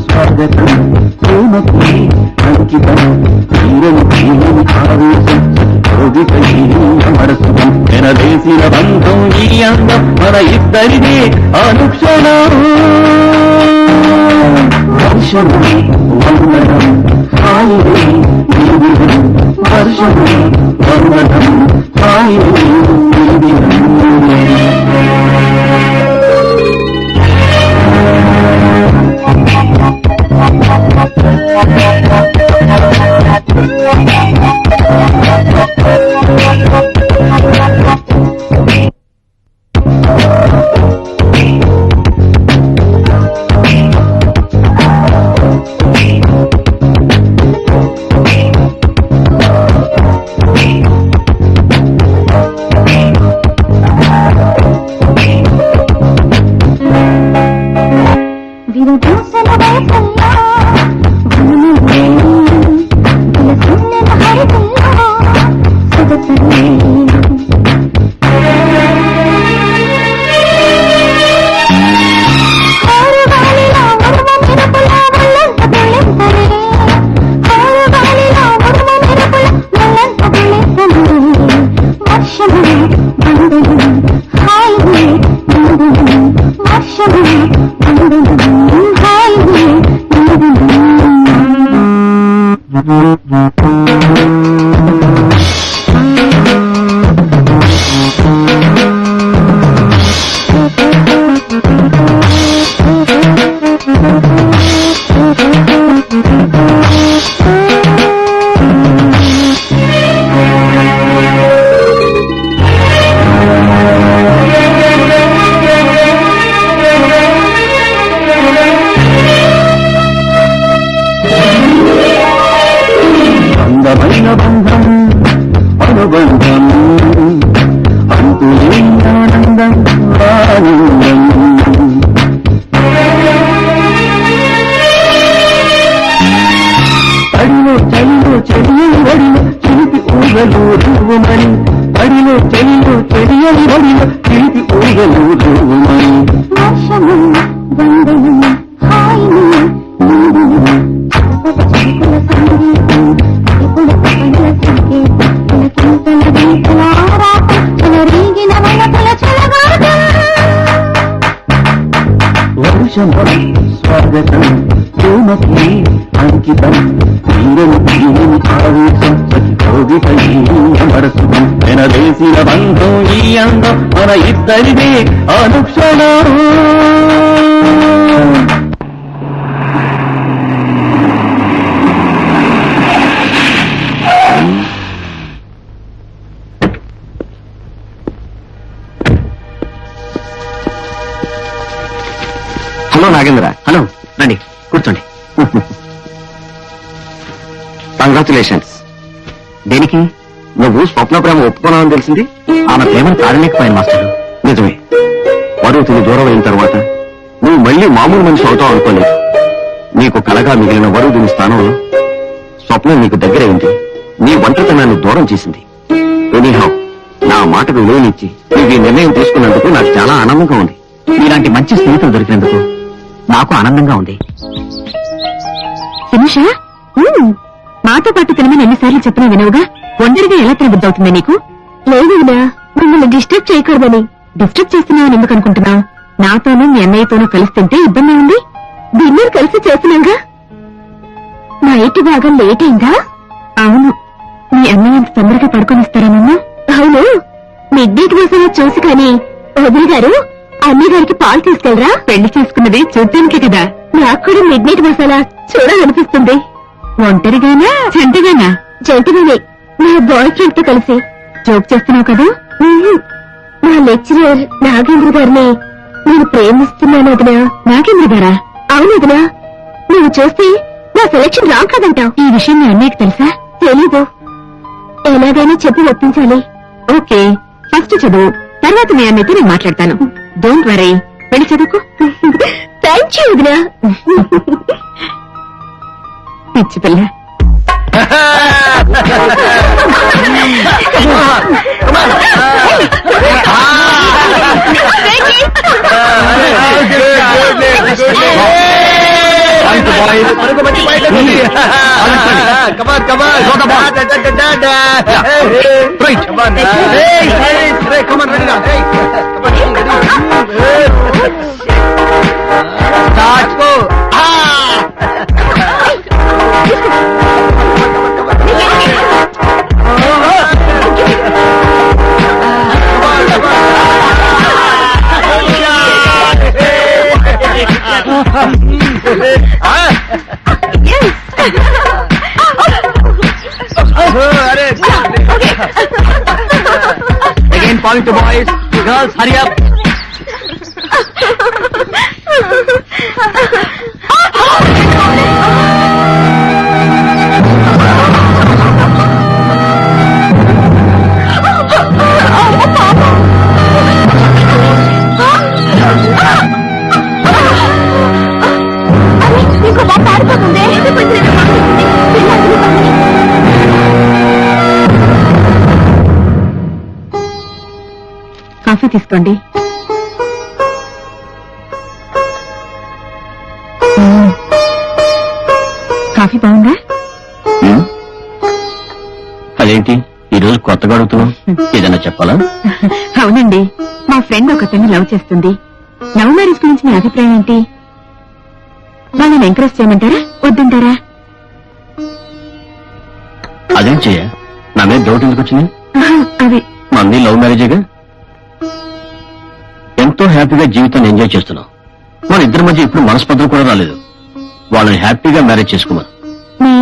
స్వాగతం ప్రేమకి అంకితం తీరని తీరని ఆవేశం రోగిపై మనసుతం ఎనదేసిన బంధం ఈ అందం మన ఇద్దరిదే అనుక్షణం వర్షము వందనం హాయిరే నిదిరం వర్షము వందనం హాయిరే నిదిరం అందమైన బంధం అనుబంధం అంతులేని ఆనందం ఆనందం అడిలో చలిలో చెడియని వడిలో చిలిపి ఊగలు రువ్వమని అడిలో చలిలో చెడియని వడిలో చిలిపి ఊగలు రువ్వమని వర్షము బంధము హాయిని వర్షమం స్వాగతం ప్రేమకి అంకితం తీరని తీరని ఆవేశం రోగిపై మనసుతం ఎనదేసిన బంధం ఈ అందం మన ఇద్దరిదే అనుక్షణం హలో నాగేంద్ర. హలో రండి కూర్చోండి. కంగ్రాచులేషన్స్. దేనికి? నువ్వు స్వప్న ప్రేమ ఒప్పుకున్నావని తెలిసింది. ఆమె ప్రేమను కాదలేకపోయాను మాస్టర్. నిజమే, వరుతిని దూరం అయిన తర్వాత నువ్వు మళ్ళీ మామూలు మనిషి అవుతావు అనుకోలేదు. నీకు కలగా మిగిలిన వరుదిని స్థానంలో స్వప్నం నీకు దగ్గరైంది. నీ ఒంటరితనాన్ని దూరం చేసింది. ఎనీహౌ, నా మాటకు విలువనిచ్చి నీకు ఈ నిర్ణయం తీసుకున్నందుకు నాకు చాలా ఆనందంగా ఉంది. ఇలాంటి మంచి స్నేహితులు దొరికినందుకు నాకు ఆనందంగా ఉంది. శిరీష, మాతో పాటు తినమని ఎన్నిసార్లు చెప్పినా వినవుగా? ఒంటరిగా ఎలా తినబుద్దవుతుంది నీకు? లేదు వినా, మిమ్మల్ని డిస్టర్బ్ చేయకూడదని. డిస్టర్బ్ చేస్తున్నావని ఎందుకు అనుకుంటున్నావు? నాతోనూ మీ అన్నయ్యతోనూ కలిసి తింటే ఇబ్బంది ఉంది. డిన్నర్ కలిసి చేస్తున్నాగా. నైట్ బాగా లేట్ అయిందా? అవును. మీ అన్నయ్య అంత తొందరగా పడుకొనిస్తారా నన్ను? అవును, మిడ్ నైట్ కోసం చూసి కానీ వదిలి గారు అమ్మి గారికి పాలు తీసుకెళ్ళరా? పెళ్లి చేసుకున్నది చూడ్డానికే కదా. నాకు కూడా మిడ్ నైట్ మసాలా చూడాలనిపిస్తుంది. ఒంటరిగానా జంటగానా? జంటగానే, నా బాయ్ ఫ్రెండ్ తో కలిసి. జోక్ చేస్తున్నావు కదా. మా లెక్చరర్ నాగేంద్ర గారిని నేను ప్రేమిస్తున్నాను వదినా. నాగేంద్ర గారా? అవును వదినా, నువ్వు చూస్తే నా సెలక్షన్ రాంగ్ కాదంటావు. ఈ విషయం మీ అన్నయ్యకి తెలుసా? తెలీదు. ఎలాగైనా చెప్పి ఒప్పించాలి. ఓకే, ఫస్ట్ చదువు, తర్వాత మీ అన్నయ్యతో నేను మాట్లాడతాను. డోంట్ వరీ, వెళ్ళి చదువుకో. థ్యాంక్ యూ వదినా. పిచ్చి పిల్ల. Again, point to boys. Girls, hurry up. ఇంకో బాబు పారిపోతుంది. కాఫీ తీసుకోండి. కాఫీ బాగుందా? అదేంటి ఈ రోజు కొత్తగా అడుగుతున్నావు? ఏదైనా చెప్పాలా? అవునండి, మా ఫ్రెండ్ ఒకతన్ని లవ్ చేస్తుంది. లవ్ మ్యారేజ్ గురించి మీ అభిప్రాయం ఏంటి? వాళ్ళని ఎంకరేజ్ చేయమంటారా వద్దంటారా? అదేం చెయ్య, నా మీద డౌట్ ఎందుకు వచ్చింది? అది మంది లవ్ మ్యారేజేగా, ఎంతో హ్యాపీగా జీవితాన్ని ఎంజాయ్ చేస్తున్నావు. వాళ్ళ ఇద్దరి మధ్య ఇప్పుడు మనస్పర్ధలు కూడా రాలేదు. వాళ్ళని హ్యాపీగా మ్యారేజ్ చేసుకోమను. మీ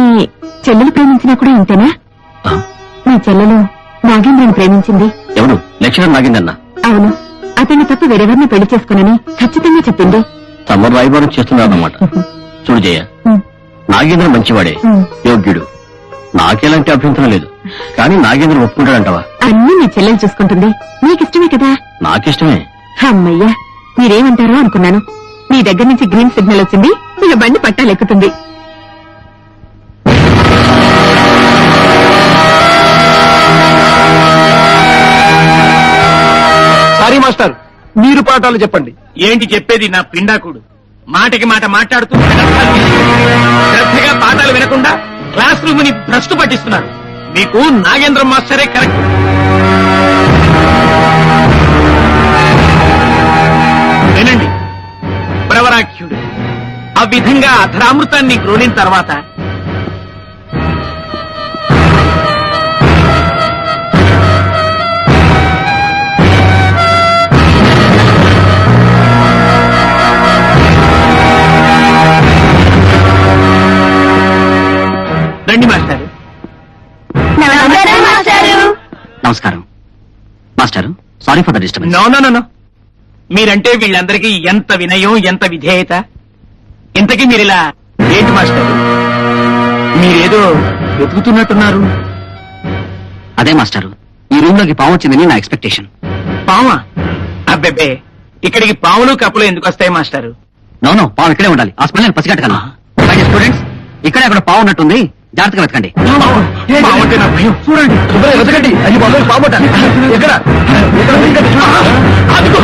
చెల్లెలు ప్రేమించినా కూడా ఇంతేనా? ఆ? మీ చెల్లెలు నాగేంద్రని ప్రేమించింది. ఎవరు? లెక్చరర్ నాగిందన్న. అవును, అతన్ని తప్ప వేరెవరిని పెళ్లి చేసుకోనని ఖచ్చితంగా చెప్పింది. తమ రాయబారం చేస్తున్నారన్నమాట. చూడు జయ, నాగేంద్ర మంచివాడే, యోగ్యుడు, నాకెలాంటి అభ్యంతరం లేదు. కానీ నాగేంద్ర ఒప్పుకుంటాడంటావా? అన్నీ మీ చెల్లెలు చూసుకుంటుంది. నీకిష్టమే కదా? నాకిష్టమే. అమ్మయ్యా, మీరేమంటారో అనుకున్నాను. మీ దగ్గర నుంచి గ్రీన్ సిగ్నల్ వచ్చింది, ఇక బండి పట్టాలెక్కుతుంది. సారీ మాస్టర్, మీరు పాఠాలు చెప్పండి. ఏంటి చెప్పేది నా పిండాకుడు? మాటకి మాట మాట్లాడుతూ శ్రద్ధగా పాఠాలు వినకుండా క్లాస్ రూమ్ ని భ్రష్టు పట్టిస్తున్నారు. మీకు నాగేంద్ర మాస్టరే కరెక్ట్. వినండి, ప్రవరాఖ్యుడు ఆ విధంగా అధరామృతాన్ని గ్రోలిన తర్వాత రండి మాస్టర్. నమస్కారం master, sorry for the disturbance. No no no, మీరంటే వీళ్ళందరికీ ఎంత వినయం, ఎంత విధేయత. ఇంతకీ మీరిలా ఏంటి మాస్టర్? మీరేదో వెతుకుతున్నట్టున్నారు. అదే మాస్టర్, ఈ రూమ్ లోకి పాము వచ్చిందని నా ఎక్స్పెక్టేషన్. పావా? అబ్బెబ్బే, ఇక్కడికి పావులు కప్పులు ఎందుకు వస్తాయి మాస్టారు? నో పాము ఇక్కడే ఉండాలి. ఆ స్మెల్ నేను పసిగట్టగలను. స్టూడెంట్స్, ఇక్కడే అక్కడ పావు ఉన్నట్టుంది, జాగ్రత్తగా వెతకండి. పావు అంటే నా భయం. చూడండి, వెతకండి. అది బాబు పాపట. ఎక్కడ? అదిగో.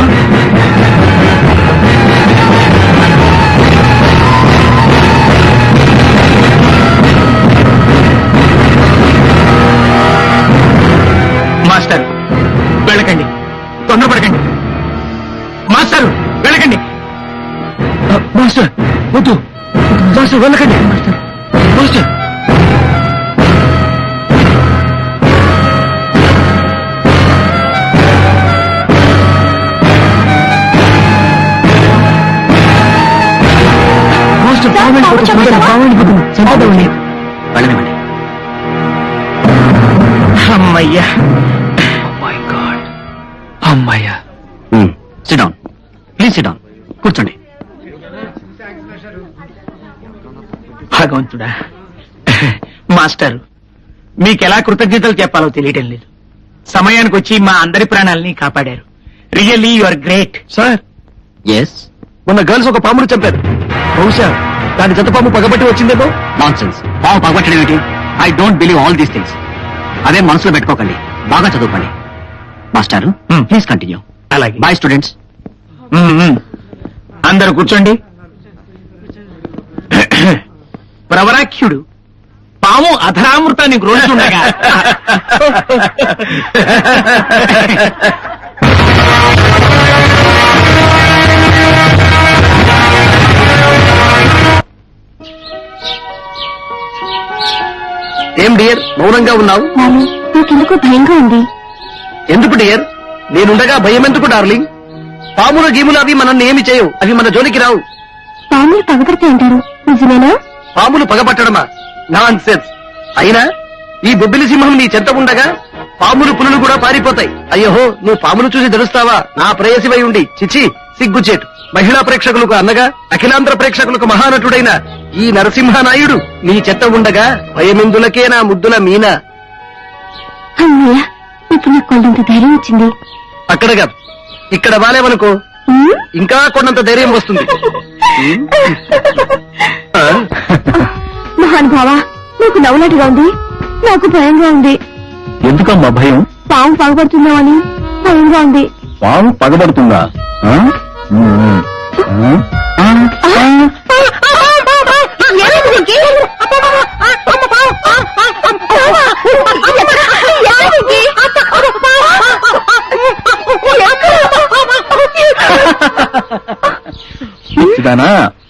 మాస్టర్ వెళ్ళకండి, తొందరపడకండి. మాస్టర్ వెళ్ళకండి. మాస్టర్ వద్దు, మాస్టర్ వెళ్ళకండి. మాస్టర్ మాస్టర్ పాము వెళ్ళిపోతుంది, తొందరగా, పాము వెళ్ళిపోతుంది, చంపేద్దామండి. వెళ్ళనివ్వండి. అమ్మయ్యా. మై గాడ్, అమ్మయ్యా. SIT down, please SIT down. కూర్చోండి. భగవంతుడా, మాస్టర్ మీకెలా కృతజ్ఞతలు చెప్పాలో తెలియటం లేదు. సమయానికి వచ్చి మా అందరి ప్రాణాలని కాపాడారు. Really you are great. Sir, yes, మొన్న గర్ల్స్ ఒక పామును చంపారు. బహుశా దాని జత పాము పగబట్టి వచ్చిందేమో. Nonsense. పాము పగబట్టడం ఏంటి? I don't believe all these things. అదే మనసులో పెట్టుకోకండి, బాగా చదువుకోండి. మాస్టారు, ప్లీజ్ కంటిన్యూ. అలాగే. Boy students. అందరూ కూర్చోండి. ప్రవరాఖ్యుడు పాము అధరామృతాన్ని గ్రోలుతుండగా ఏం డియర్, మౌనంగా ఉన్నావు? నాకెందుకో భయంగా ఉంది. ఎందుకు డియర్? నేనుండగా భయం ఎందుకు డార్లింగ్? పాముల గీములు అవి మనల్ని ఏమి చేయవు, అవి మన జోలికి రావు. పాములు పగపడితే అంటారు, నిజమేనా? పాములు పగబట్టడమా? Non sense. అయినా ఈ బొబ్బిలి సింహం నీ చెంత ఉండగా పాములు పులులు కూడా పారిపోతాయి. అయ్యో, నువ్వు పాములు చూసి తెలుస్తావా? నా ప్రేయసివై ఉండి చిచి సిగ్గుచేటు. మహిళా ప్రేక్షకులకు అన్నగా అఖిలాంధ్ర ప్రేక్షకులకు మహానటుడైన ఈ నరసింహనాయుడు నీ చెత్త ఉండగా భయమెందులకే నా ముద్దుల మీనా. అన్నయ్య, ఇప్పుడు నాకు కొండంత ధైర్యం వచ్చింది. అక్కడ కాదు, ఇక్కడ వాలేవనుకో ఇంకా కొండంత ధైర్యం వస్తుంది. మహానుభావా, నీకు నవ్వునట్టుగా ఉంది, నాకు భయంగా ఉంది. ఎందుకమ్మా భయం? పాము పగబడుతున్నామని భయంగా ఉంది. పాము పగబడుతుందా?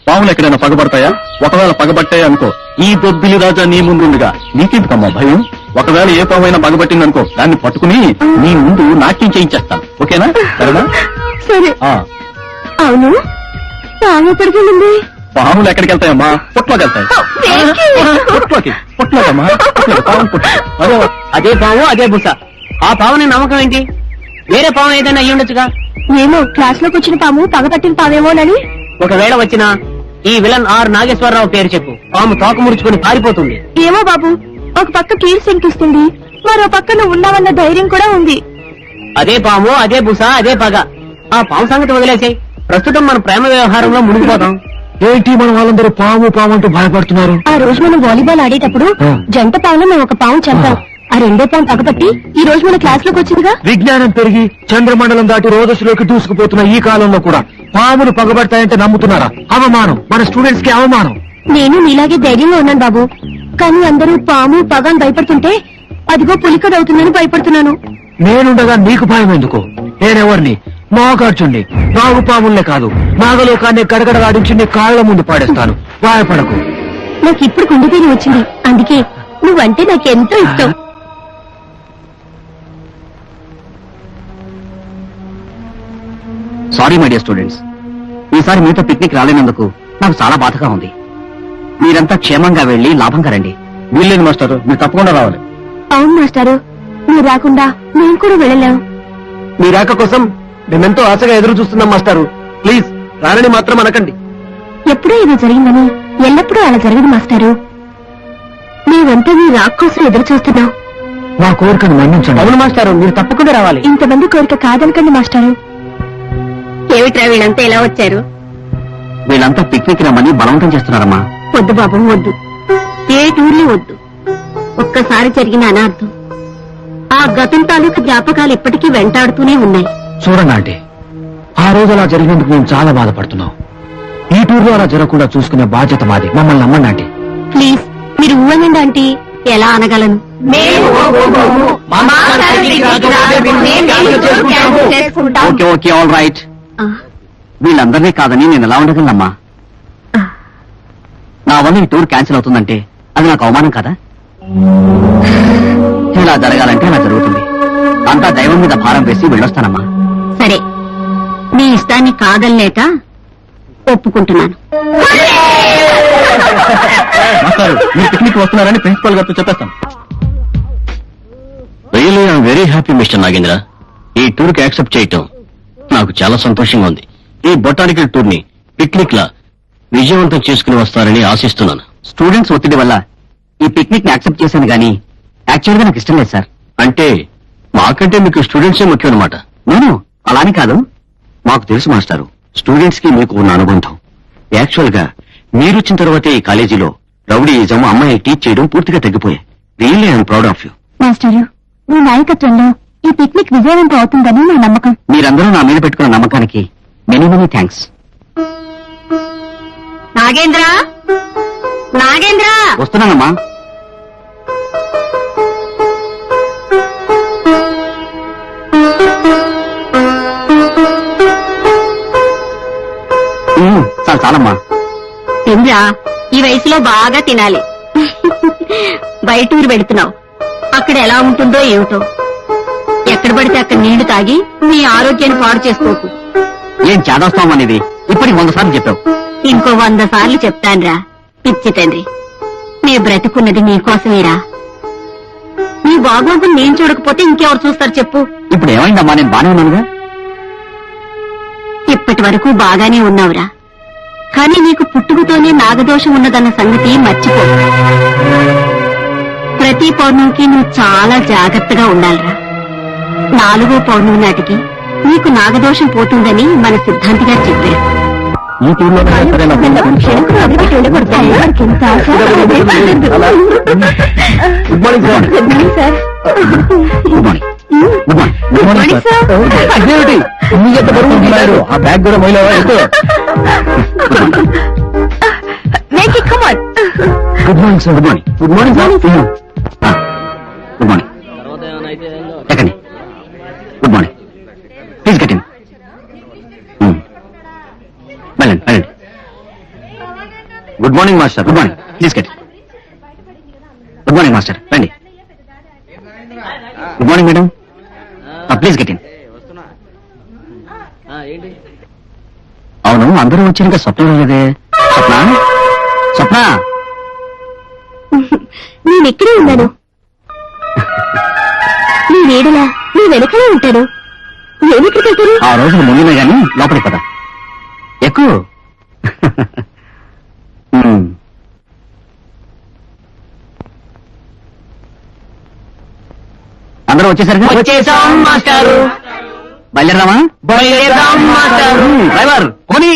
పాములు ఎక్కడైనా పగబడతాయా? ఒకవేళ పగబట్టాయి అనుకో, ఈ బొబ్బిలి రాజా నీ ముందుండగా నీకెందుకమ్మా భయం? ఒకవేళ ఏ పాము పగబట్టిందనుకో, దాన్ని పట్టుకుని నీ ముందు నాట్యం చేయించేస్తాను. ఓకేనా? సరేనా? సరే. అవును, పాము ఎక్కడికి వెళ్ళింది? పాములు ఎక్కడికి వెళ్తాయమ్మా? పొట్లోకి వెళ్తాయి. పొట్లోకమ్మా, పాము పొట్టు. అదో అదే పాము అదే బుస. ఆ పావుని నమ్మకం ఏంటి? వేరే పాము ఏదైనా అయ్యి ఉండొచ్చుగా. ఏమో, క్లాస్ లోకి వచ్చిన పాము పగపట్టిన పావేమోనని. ఒకవేళ వచ్చినా ఈ విలన్ ఆర్ నాగేశ్వరరావు పేరు చెప్పు, పాము తోక ముడుచుకుని పారిపోతుంది. ఏమో బాబు, ఒక పక్క కీలు శంకిస్తుంది, మరో పక్క నువ్వు ఉన్నావన్న ధైర్యం కూడా ఉంది. అదే పాము అదే బుస అదే పగ. ఆ పాము సంగతి వదిలేసాయి. ప్రస్తుతం మన ప్రేమ వ్యవహారంలో మునిగిపోతాం. ఏంటి మన వాళ్ళందరూ పాము పాము అంటూ భయపడుతున్నారు? ఆ రోజు మనం వాలీబాల్ ఆడేటప్పుడు జంట పాములో మేము ఒక పాము చంపాం. ఆ రెండో పాము పగపట్టి ఈ రోజు మన క్లాస్ లోకి వచ్చిందిగా. విజ్ఞానం పెరిగి చంద్రమండలం దాటి రోజులోకి దూసుకుపోతున్న ఈ కాలంలో కూడా పాములు పగబడతాయంటే నమ్ముతున్నారా? అవమానం, మన స్టూడెంట్స్ కి అవమానం. నేను నీలాగే ధైర్యంగా ఉన్నాను బాబు, కానీ అందరూ పాము పగ అని భయపడుతుంటే అదిగో పులికదవుతుందని భయపడుతున్నాను. నేనుండగా నీకు భయం ఎందుకు? నేనెవరిని? నాగార్జున్ని. నాగుపాముల్నే కాదు, నాగలోకాన్ని గడగడలాడించి నీ కాళ్ల ముందు పాడేస్తాను. భయపడకు. నాకు ఇప్పుడు గుండెపేరు వచ్చింది, అందుకే నువ్వంటే నాకెంతో ఇష్టం. సారీ మై డియర్ స్టూడెంట్స్, ఈసారి మీతో పిక్నిక్ రాలేనందుకు నాకు చాలా బాధగా ఉంది. మీరంతా క్షేమంగా వెళ్లి లాభంగా రండి. వీల్లేదు మాస్టర్, మీరు తప్పకుండా రావాలి. అవును మాస్టారు, మీరు రాకుండా మేము కూడా వెళ్ళలేం. మీ రాక కోసం మేమెంతో ఆశగా ఎదురు చూస్తున్నాం మాస్టారు. ప్లీజ్ రానని మాత్రం అనకండి. ఎప్పుడో ఏదో జరిగిందని ఎల్లప్పుడూ అలా జరగదు మాస్టారు. మేమంతా మీ రాక్ కోసం ఎదురు చూస్తున్నాం. మా కోరికను మన్నించండి. అవును మాస్టారు, మీరు తప్పకుండా రావాలి. ఇంతమంది కోరిక కాదనకండి మాస్టారు. ఏమిట్రా వీళ్ళంతా ఎలా వచ్చారు? వీళ్ళంతా పిక్నిక్ రమ్మని బలవంతం చేస్తున్నారమ్మా. వద్దు బాబు, వద్దు. ఏ టూర్లు వద్దు. ఒక్కసారి జరిగిన అనార్థం, ఆ గతం తాలూకు జ్ఞాపకాలు ఇప్పటికీ వెంటాడుతూనే ఉన్నాయి. చూడండి ఆంటీ, ఆ రోజు అలా జరిగినందుకు మేము చాలా బాధపడుతున్నాం. ఈ టూర్లో అలా జరగకుండా చూసుకునే బాధ్యత మాది. మమ్మల్ని నమ్మండి ఆంటీ. ప్లీజ్ మీరు ఊహనండి ఆంటీ. ఎలా అనగలను? Okay okay, all right. వీళ్ళందరినీ కాదని నేను ఎలా ఉండగలనమ్మా? నా వల్ల ఈ టూర్ క్యాన్సిల్ అవుతుందంటే అది నాకు అవమానం కదా. ఇలా జరగాలంటే అలా జరుగుతుంది. అంతా దైవం మీద భారం వేసి వెళ్ళొస్తానమ్మా. సరే, మీ ఇష్టాన్ని కాదనలేక ఒప్పుకుంటున్నాను. మాస్టారు మీరు పిక్నిక్ వస్తున్నారని ప్రిన్సిపాల్ గారితో చెప్పేస్తాను. Really I'm very happy mister Nagendra. ఈ టూర్ కి యాక్సెప్ట్ చేయటం నాకు చాలా సంతోషంగా ఉంది. ఈ బొటానికల్ టూర్ ని పిక్నిక్ లా విజయవంతం చేసుకుని వస్తారని ఆశిస్తున్నాను. స్టూడెంట్స్ ఒత్తిడి వల్ల ఈ పిక్నిక్ ని యాక్సెప్ట్ చేశాను గానీ యాక్చువల్ గా నాకు ఇష్టం లేదు సార్. అంటే మాకంటే మీకు స్టూడెంట్సే ముఖ్యం అనమాట. నేను అలానే కాదు, మాకు తెలుసు మాస్టారు, స్టూడెంట్స్ కి మీకు ఉన్న అనుబంధం. యాక్చువల్ గా మీరొచ్చిన తర్వాతే ఈ కాలేజీలో రౌడీయిజం, అమ్మాయి టీచ్ చేయడం పూర్తిగా తగ్గిపోయాయి. Really I'm proud of you. మాస్టారు మీ నాయకత్వంలో ఈ పిక్నిక్ విజయవంతం అవుతుందని నా నమ్మకం. మీరందరూ నా మీద పెట్టుకున్న నమ్మకానికి many many thanks. Nagendra Nagendra వస్తున్నానమ్మా. చాలమ్మా. తింద్రా, ఈ వయసులో బాగా తినాలి. బయట ఊరు పెడుతున్నావు, అక్కడ ఎలా ఉంటుందో ఏమిటో. ఎక్కడ పడితే అక్కడ నీళ్లు తాగి నీ ఆరోగ్యాన్ని పాడు చేసుకోకు. ఏం చేదస్తాం అనేది ఇప్పటికి 100 సార్లు చెప్పావు. ఇంకో 100 సార్లు చెప్తాన్రా పిచ్చి తండ్రి. నీ బ్రతుకున్నది నీకోసమేరా. నీ బాగోగులు నేను చూడకపోతే ఇంకెవరు చూస్తారు చెప్పు. ఇప్పుడు ఏమైందమ్మా, నేను బానే ఉన్నానుగా. ఇప్పటి వరకు బాగానే ఉన్నావురా, కానీ నీకు పుట్టుకతోనే నాగదోషం ఉన్నదన్న సంగతి మర్చిపో. ప్రతి పౌర్ణమికి నువ్వు చాలా జాగ్రత్తగా ఉండాలిరా. 4వ పౌర్ణమి నాటికి నీకు నాగదోషం పోతుందని మన సిద్ధాంతి గారు చెప్పారు. ఈ టూర్లో ఎక్కడైనా good morning sir. Good morning. Good morning sir. అదేమిటి మీ ఎంత బరువు ఉంటున్నారు? ఆ బ్యాగ్ కూడా మొయిలేవా? ఎక్కువ. Good morning sir. Good morning. Good morning sir. Good morning. ఎక్కండి. Good morning. Please get in. వెళ్ళండి వెళ్ళండి. Good morning master. Good morning. Please get. Good morning master. రండి. Good morning madam. Please get in. అవును, అందరూ వచ్చాక స్వప్న లేదే. స్వప్న, స్వప్న. నేనెక్కడే ఉన్నాను, నీ వేడలా నీ వెనకనే ఉంటాను. నేనెక్కడికి వెళ్తాను? ఆ రోజులు ముందునే గాని లోపలికి పద. ఎక్కువ. అందరూ వచ్చేసరికి వచ్చేసాం మాస్టారు. బయలుదేరదామా? బయలుదేరదాం మాస్టారు. డ్రైవర్ పోనీ.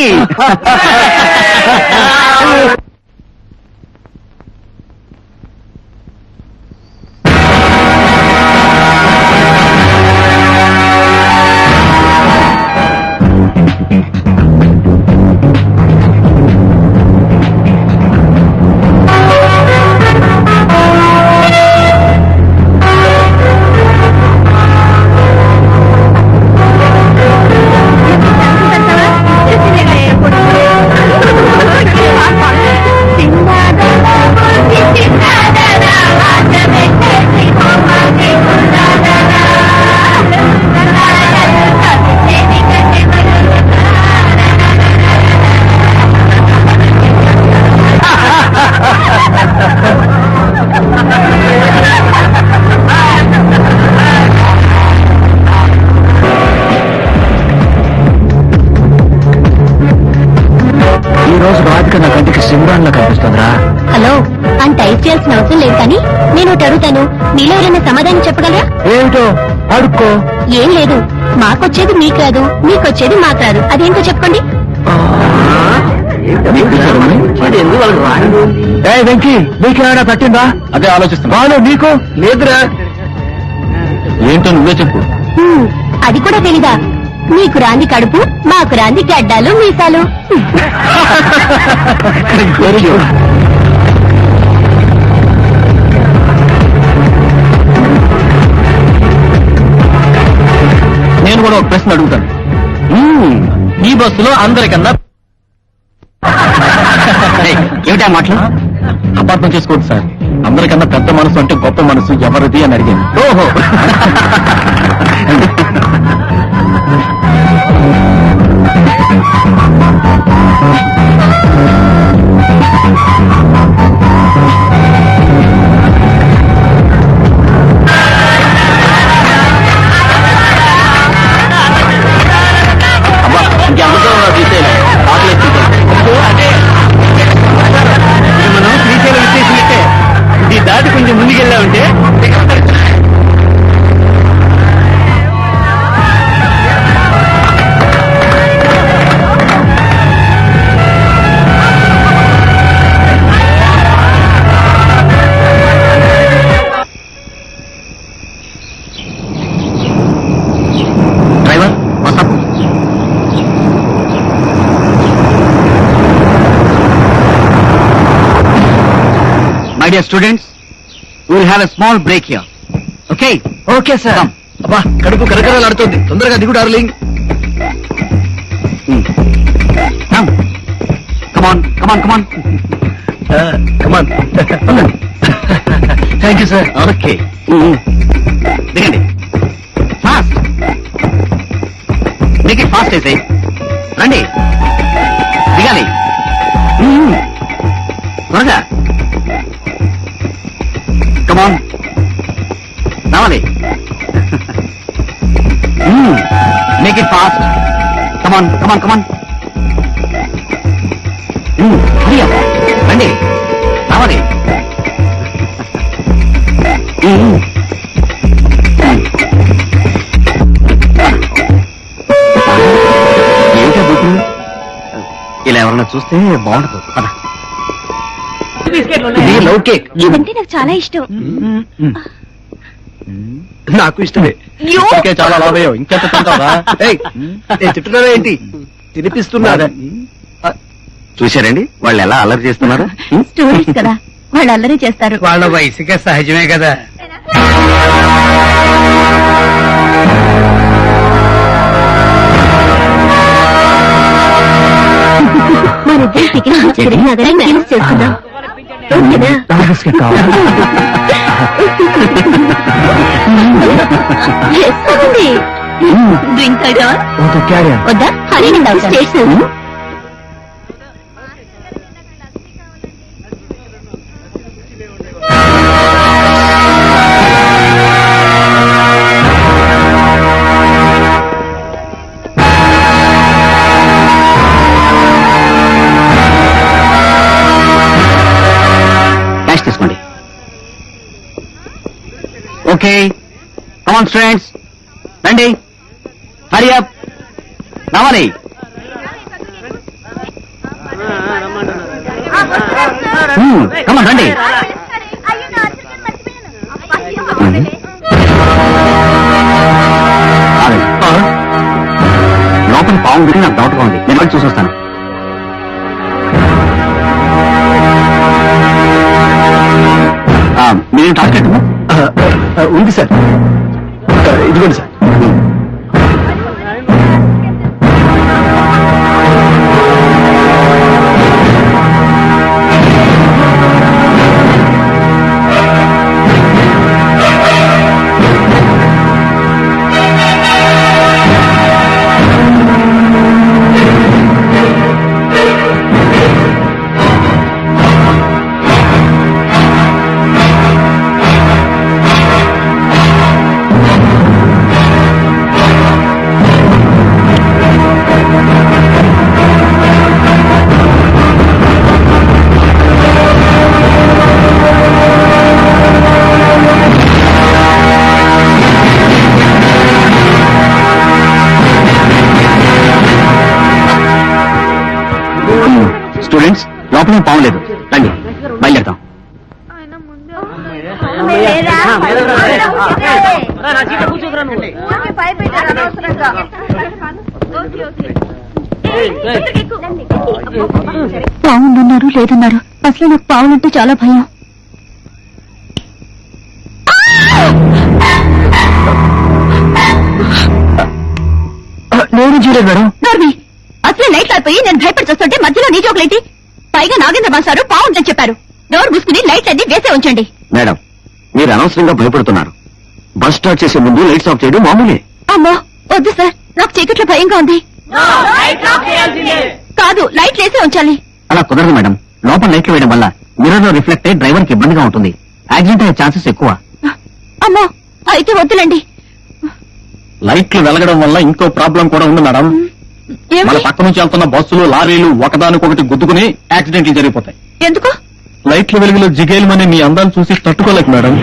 ఈ రోజు రాధిక నా కంటికి సింగాన్లా కనిపిస్తుందిరా. హలో, అని టైప్ చేయాల్సిన అవసరం లేదు, కానీ నేను ఒకటి అడుగుతాను, మీలో ఎవరైనా సమాధానం చెప్పగలరా? ఏమిటో అడుక్కో. ఏం లేదు, మాకొచ్చేది మీకు రాదు, మీకొచ్చేది మాకు రాదు. అదేంటో చెప్పండి. ఏ వెంకీ, నీకేమైనా పట్టిందా? అదే ఆలోచిస్తున్నా. బాను నీకు లేదురా. ఏంటో నువ్వే చెప్పు. అది కూడా తెలీదా? మీకు రాంది కడుపు, మాకు రాంది గడ్డాలు మీసాలు. నేను కూడా ఒక ప్రశ్న అడుగుతాను. ఈ బస్సులో అందరికన్నా ఏమిటా మాటలు? అపార్థం చేసుకోవద్దు సార్. అందరికన్నా పెద్ద మనసు అంటే గొప్ప మనసు ఎవరిది అని అడిగాను. ఓహో. My dear students will have a small break here okay okay sir. అబ్బా కడుపు కరకరలాడుతోంది, తొందరగా దిగు darling. Come on come on come on come on. Thank you sir. Okay దిగండి ఫాస్ట్ మేక్ ఇట్ ఫాస్ట్ వేసే రండి దిగాలి త్వరగా కమాన్ రావాలి మేక్ ఇట్ ఫాస్ట్ కమాన్ కమాన్ కమాన్ రండి రావాలి ఏంటో బుద్ధి ఇలా ఎవరన్నా చూస్తే బాగుండదు పద ఇది లవ్ కేక్. ఇదంటే నాకు చాలా ఇష్టం. నాకు ఇష్టమే. ఇప్పటికే చాలా లాభయ్యావు ఇంకెంత తింటావా ఏయ్, నేను తింటున్నావా ఏంటి? తినిపిస్తున్నా. చూశారండి వాళ్ళు ఎలా అల్లరి చేస్తున్నారు స్టూడెంట్స్ కదా, వాళ్ళు అల్లరి చేస్తారు. వాళ్ళ వయసుగా సహజమే కదా. మనిద్దరం పిక్నిక్ తీసుకుని నగరం డాన్స్ చేస్తున్నాం. ఓకేనా? Yes, అవునండి. డ్రింక్ తాగుతావా? వద్దా? హనీ చేస్తాను. తీసుకోండి ఓకే కమాన్ స్టూడెంట్స్ రండి హరి అప్ రావాలి కమాన్ రండి లోపల పాము గురించి నాకు డౌట్గా ఉంది నేను వెళ్ళి చూసొస్తాను మీరేం టార్గెట్ ఉంది సార్. ఇదిగోండి సార్. స్టూడెంట్స్ లోపల పాము లేదు రండి బయలుదేరుతాం పావుందన్నారు లేదన్నారు అసలు నాకు పావులంటే చాలా భయం. నేను చూడలేదు మేడం. అసలు లైట్ అయిపోయి నేను భయపడి చూస్తుంటే మధ్యలో నీ జోకులేంటి? పైగా నాగేంద్ర బాసారు పావుందని చెప్పారు. డోర్ మూసుకుని లైట్లన్నీ వేసే ఉంచండి. మేడం మీరు అనవసరంగా భయపడుతున్నారు బస్ స్టార్ట్ చేసే ముందు లైట్స్ ఆఫ్ చేయడం మామూలే అమ్మో వద్దు సార్, నాకు చీకట్లో భయంగా ఉంది. కాదు, లైట్ వేసే ఉంచాలి. అలా కుదరదు మేడం లోపల లైట్లు వేయడం వల్ల మిర్రర్ లో రిఫ్లెక్ట్ అయ్యి డ్రైవర్ కి ఇబ్బందిగా ఉంటుంది యాక్సిడెంట్ అయ్యే ఛాన్సెస్ ఎక్కువ అమ్మో అయితే వద్దులండి. లైట్లు వెలగడం వల్ల ఇంకో ప్రాబ్లం కూడా ఉంది మేడం మన ఏమిటి? పక్క నుంచి వెళ్తున్న బస్సులు లారీలు ఒకదానికొకటి గుద్దుకుని యాక్సిడెంట్లు జరిగిపోతాయి ఎందుకు? లైట్ల వెలుగులో జిగేలమని మీ అందాలు చూసి తట్టుకోలేక మేడం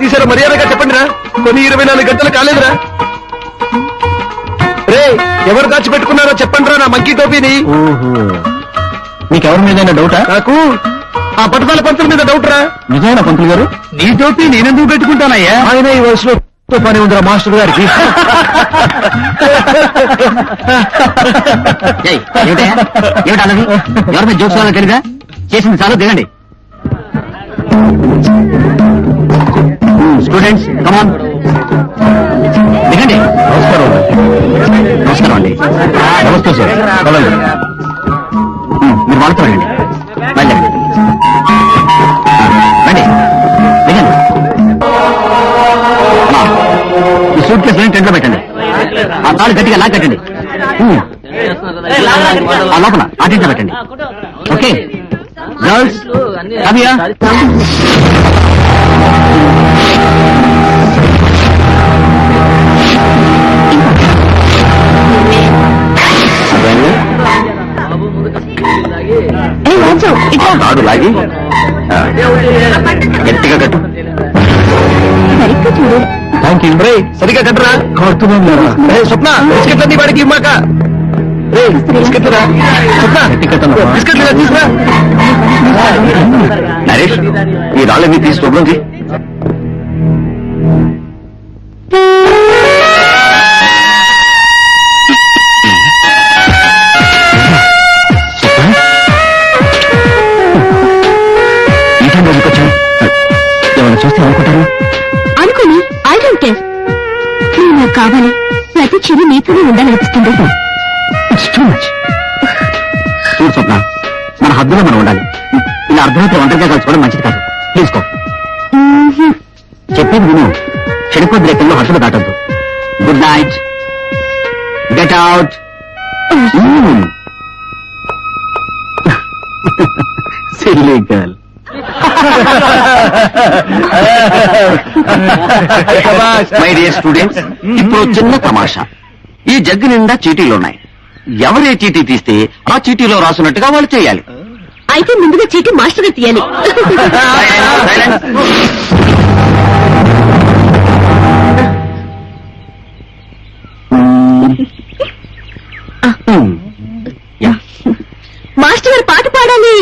తీసారో మర్యాదగా చెప్పండి రా. కొన్ని 24 గంటలు కాలేదురా. రే, ఎవరు దాచిపెట్టుకున్నారో చెప్పండి రా నా మంకీ టోపీని. మీకెవరి మీద డౌటా? నాకు ఆ పట్టుదల పంతుల మీద డౌట్ రా. నిజమైన పంతులు గారు, నీ టోపీ నేనెందుకు పెట్టుకుంటానయ్యా? ఆయన ఈ వయసులో పని ఉందిరా మాస్టర్ గారికి. ఏమిటన్నది? ఎవరి మీద జోక్స్ వాళ్ళకి తెలుగా? చేసింది చాలు, దిగండి. స్టూడెంట్స్ కమాన్, దిగండి. నమస్కారం అండి. నమస్తే సార్. పదండి. మీరు వాళ్ళతో రండి. బయలుదేరండి. రండి, దిగండి. ఈ సూట్ కేసు టెంట్ లో పెట్టండి. ఆ తాళి గట్టిగా లాక్ కట్టండి. ఆ లోపల ఆ టెంట్ లో పెట్టండి. ఓకే గర్ల్స్, కవియా. తాడు లాగి గట్టిగా కట్టు. సరిగ్గా చూడు. Thank you. రే, సరిగా కట్టరా. కడుతున్నాం లేదా? స్వప్న, బిస్కెట్లన్నీ వాడికి ఇమ్మాక. రే, బిస్కెట్లురా. స్వప్న, బిస్కెట్లు తీసుకురా. నరేష్, ఈ రాళ్ళని తీసి శుభ్రం చేయి. ఈ టైంలో ఎందుకు వచ్చావు? ఏమైనా చూస్తే అనుకుంటారు? అనుకుని ఐ డోంట్ కేర్. నువ్వు నాకు కావాలి. ప్రతి క్షణం నీతోనే ఉండాలనిపిస్తుంది. It's too much. చూడు స్వప్న, మన హద్దులో మనం ఉండాలి. ఇలా అర్ధరాత్రి ఒంటరిగా కలుసుకోవడం మంచిది కాదు. తీసుకో. చెప్పేది విను. చెడిపోద్ది రేఖల్లో హద్దులు దాటద్దు. Good night. Get out. Silly girl. My dear students, ఇప్పుడు చిన్న తమాషా. ఈ జగ్గు నిండా చీటీలు ఉన్నాయి. ఎవరే చీటీ తీస్తే ఆ చీటీలో రాసున్నట్టుగా వాళ్ళు చేయాలి. అయితే ముందుగా చీటీ మాస్టర్ గా తీయాలి. మాస్టర్ గారు పాట పాడాలి.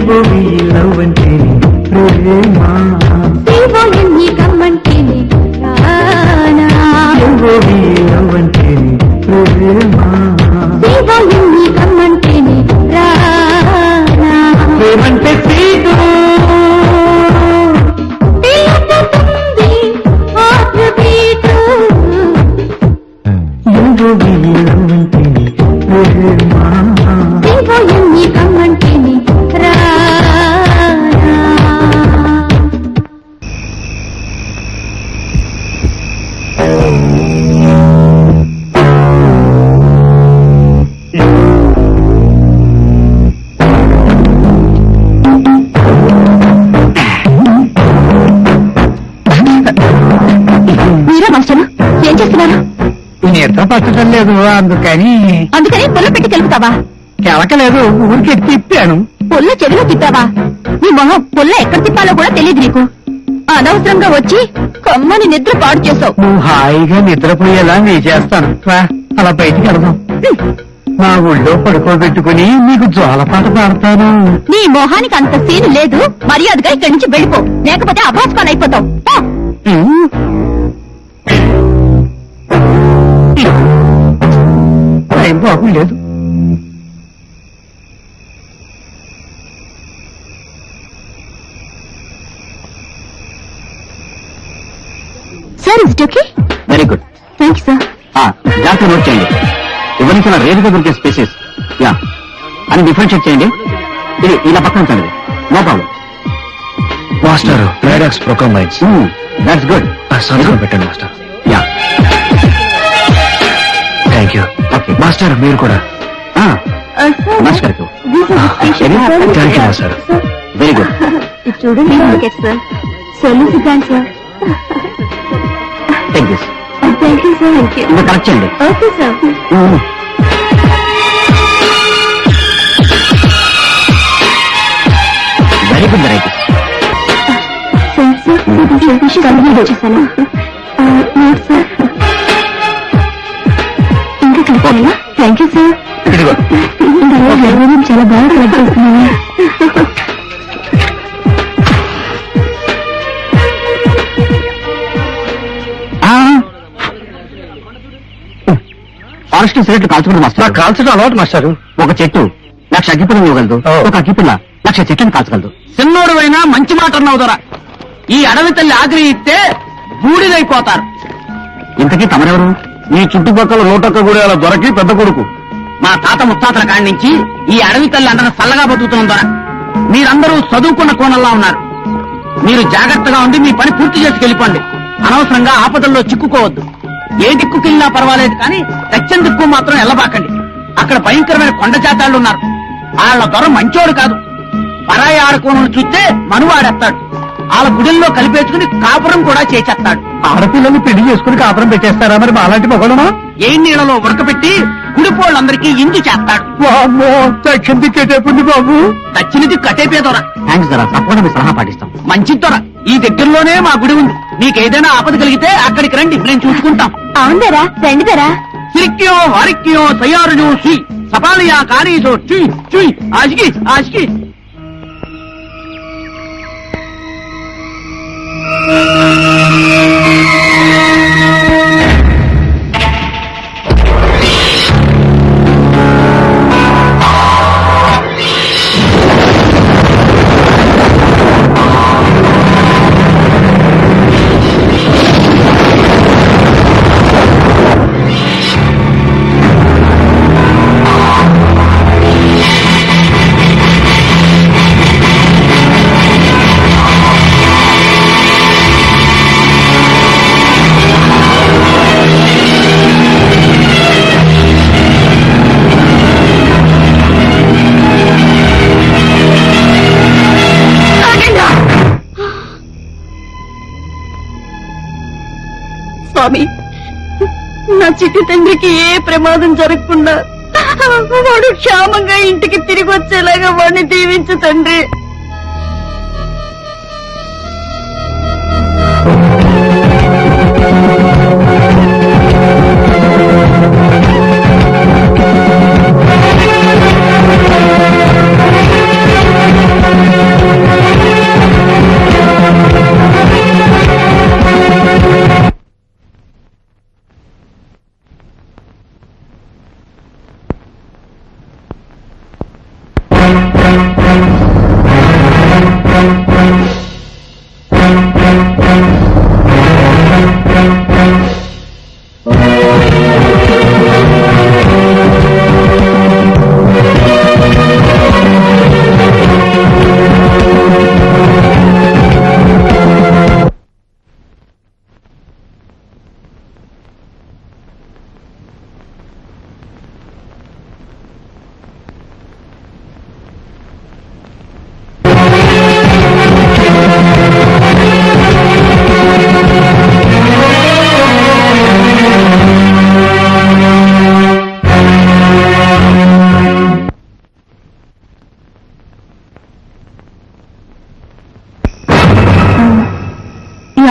వివోవి లవ్వంటేనే ప్రేమ నీ కమ్మంటేనే రానా వివోవి లవ్వంటేనే ప్రేమ నీ కమ్మంటేనే రానా ప్రేమంటే సీటు తెలుపుతుంది హార్ట్ బీట్ వివోవి లవ్వంటేనే ప్రేమ నీ కమ్మంటేనే రానా మీరా మాస్టర్ ఏం చేస్తున్నారు? నిద్ర పట్టడం లేదు అందుకని అందుకని పొల్ల పెట్టి తెలుపుతావా? కెలకలేదు ఊరికి తిప్పాను. పొల్ల చెవిలో తిప్పావా? నీ మొహం పొల్ల ఎక్కడ తిప్పాలో కూడా తెలియదు నీకు. అనవసరంగా వచ్చి కమ్మని నిద్ర పాడు చేసావు. నువ్వు హాయిగా నిద్రపోయేలా నీ చేస్తాను రా అలా బయటికి వెళదాం. నా ఒళ్ళో పడుకోబెట్టుకుని నీకు జోలపాట పాడతాను. నీ మొహానికి అంత సీన్ లేదు. మర్యాదగా ఇక్కడి నుంచి వెళ్ళిపో, లేకపోతే అభాస్పాలు అయిపోతావు. పో. టైం బాగులేదు. Sir is okay. Very good. Thank you sir. జాగ్రత్త నోట్ చేయండి. ఎవరికైనా రేరుగా దొరికే స్పీసెస్ యా అని డిఫరెన్షియేట్ చేయండి. ఇది ఇలా పక్కన ఉంచండి. No problem. మాస్టర్ ప్రైడాక్స్ ప్రొకంబైన్స్ దాట్స్ గుడ్. సంతకం పెట్టండి master. Yeah thank you. Okay master మీరు కూడా. నమస్కారం. Thank you master. Very good. ఇది చూడండి sir. Solution sir. Take this. Thank you sir. Thank you. ఇది కరెక్ట్ చేయండి. Okay sir. Very good variety. వచ్చేసాను. Note sir. ఇంకా కలిపాలా? Thank you sir. ఇదిగో చాలా బాగా కలెక్ట్ చేస్తున్నాను. ఫారెస్ట్ సిగరెట్లు కాల్చుకుంటూ నాకు మాస్టర్. కాల్చడం అలవాటు మాస్టారు. ఒక చెట్టు 1,00,000 అగ్గిపుల్లను ఇవ్వగలదు. ఓ. ఒక అగ్గిపుల్ల 1,00,000 చెట్లను కాల్చగలదు. చిన్నోడు అయినా మంచి మాట అన్నావు దొర. ఈ అడవి తల్లి ఆఖరి ఇస్తే బూడిదైపోతారు. ఇంతకీ తమరెవరు? ఈ చుట్టుపక్కల నూటొక్క గుడి దొరకి పెద్ద కొడుకు. మా తాత ముత్తాతల కాడి నుంచి ఈ అడవి తల్లి అందరూ చల్లగా బతుకుతున్నాం దొర. మీరందరూ చదువుకున్న కోణంలా ఉన్నారు. మీరు జాగ్రత్తగా ఉండి మీ పని పూర్తి చేసుకెళ్ళిపోండి. అనవసరంగా ఆపదల్లో చిక్కుకోవద్దు. ఏ దిక్కుకెళ్ళినా పర్వాలేదు కానీ దక్షిణ దిక్కు మాత్రం ఎల్లబాకండి. అక్కడ భయంకరమైన కొండ జాతాళ్ళు ఉన్నారు. వాళ్ళ దొర మంచోడు కాదు. పరాయి ఆడకోణను చూస్తే మనువాడేస్తాడు. వాళ్ళ గుడిల్లో కలిపేసుకుని కాపురం కూడా చేసేస్తాడు. ఆడపిల్లల్ని పెళ్లి చేసుకుని కాపురం పెట్టేస్తారా మరి మాలాంటి మొగలమా? ఏ నీళ్ళలో ఉడకబెట్టి గుడిపోళ్ళందరికీ ఇందు చేస్తాడు. వామ్మో, దక్షిణ దిక్కేటప్పుడు బాబు. దక్షిణ దిక్కు కట్టేపే దొర. థ్యాంక్స్ ధర. తప్పకుండా మీ సలహా పాటిస్తాం. మంచి దొర. ఈ దగ్గరలోనే మా గుడి ఉంది. మీకేదైనా ఆపద కలిగితే అక్కడికి రండి, నేను చూసుకుంటాం. అవునరా, రండి ధరా. సిరిక్కియో వారిక్కియో తయారు శ్రీ సపాలియా కారీసో చుయ్ చుయ్ ఆశికి ఆశికి. స్వామి, నా చిట్టి తండ్రికి ఏ ప్రమాదం జరగకుండా వాడు క్షేమంగా ఇంటికి తిరిగి వచ్చేలాగా వాడిని దీవించు తండ్రి.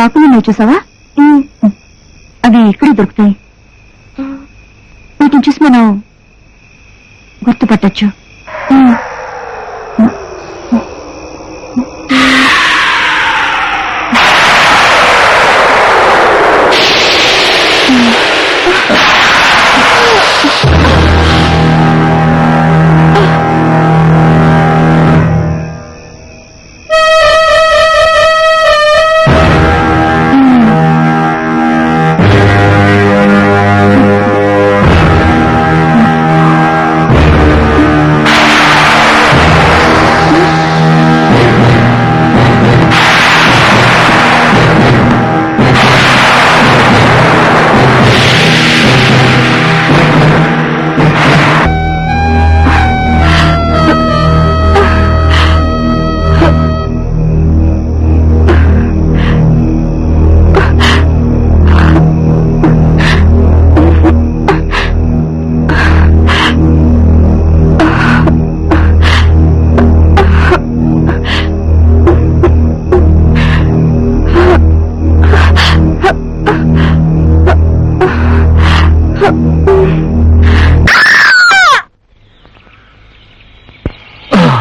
షాపులో నువ్వు చూసావా అవి ఇక్కడే దొరుకుతాయి వీటిని చూసి మనం గుర్తుపట్టచ్చు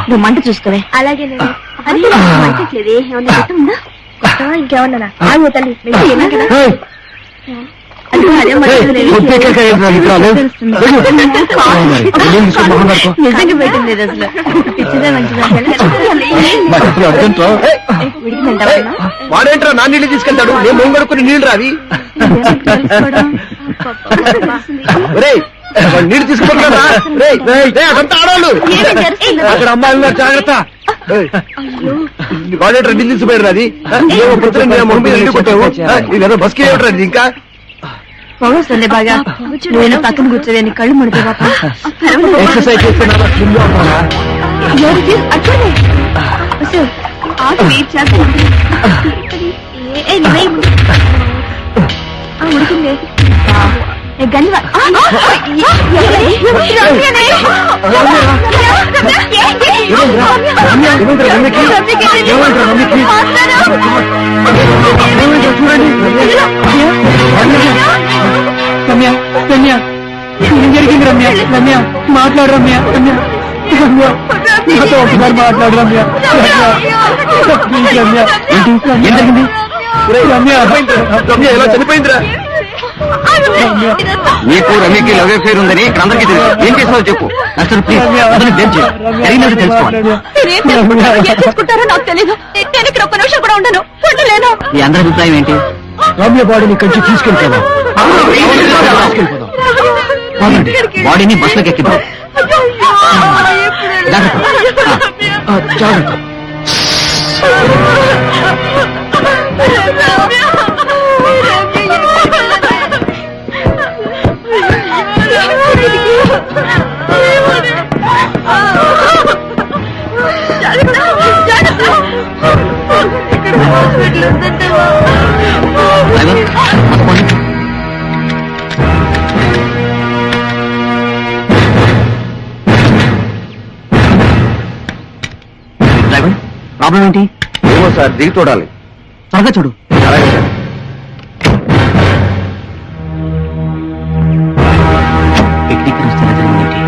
నువ్వు మంట చూసుకోవే అలాగే మంటట్లేదే ఏమన్నా గొట్టం ఉందా ఇంకేమన్నా ఆగు తల్లి వెళ్ళి ఏమన్నా కదా అదిగో అదే నిజంగా పెట్టింది అసలు పిచ్చిదే మంచిదా వాడేంట్రా నా నీళ్ళు తీసుకెళ్తాడు నేను మొంగ కడుక్కుని నీళ్ళు రావి నీళ్ళు తీసుకుంటున్నా అదంతా ఆడవాళ్ళు అక్కడ అమ్మాయిలు ఉన్నారు, జాగ్రత్త. వాడేంట్రా నీళ్ళు తీసుకుపోయారు అది ఏమో పుత్రం మొహం మీద నీళ్ళు కొట్టావు ఇదేదో బస్కి ఏమిట్రా ఇది ఇంకా పొగొస్తుంది బాగా నువ్వు పక్కన కూర్చోవేని కళ్ళు ముడితే పాప ఎక్సర్సైజ్ చేస్తున్నా ఉడికింది గంజి రమ్య రమ్య ఏం జరిగింది రమ్య రమ్య మాట్లాడు రమ్య రమ్య రమ్య నాతో ఒకసారి మాట్లాడు రమ్య ప్లీజ్ రమ్య ఏం జరిగింది రమ్య రమ్య ఎలా చనిపోయిందిరా నీకు రమ్యకి లవ్ అఫేర్ ఉందని ఇక్కడ అందరికీ తెలుసు. ఏం చేసావో చెప్పు. అసలు ప్లీజ్ జరిగినది తెలుసుకోవాలి. చేసుకుంటారో నాకు తెలీదు నేను ఇక్కడ ఒక్క నిమిషం కూడా ఉండను ఉండలేను ఈ అందరి అభిప్రాయం ఏంటి? రమ్య బాడీని ఇక్కడి నుంచి తీసుకెళ్ళిపోదాం బాడీని బస్సులోకి ఎక్కిద్దాం. జాగ్రత్త ప్రాబ్లం ఏంటి? ఏమో సార్ దిగి చూడాలి. త్వరగా చూడు. అలాగే సార్. పిక్నిక్ వస్తే జరిగింది.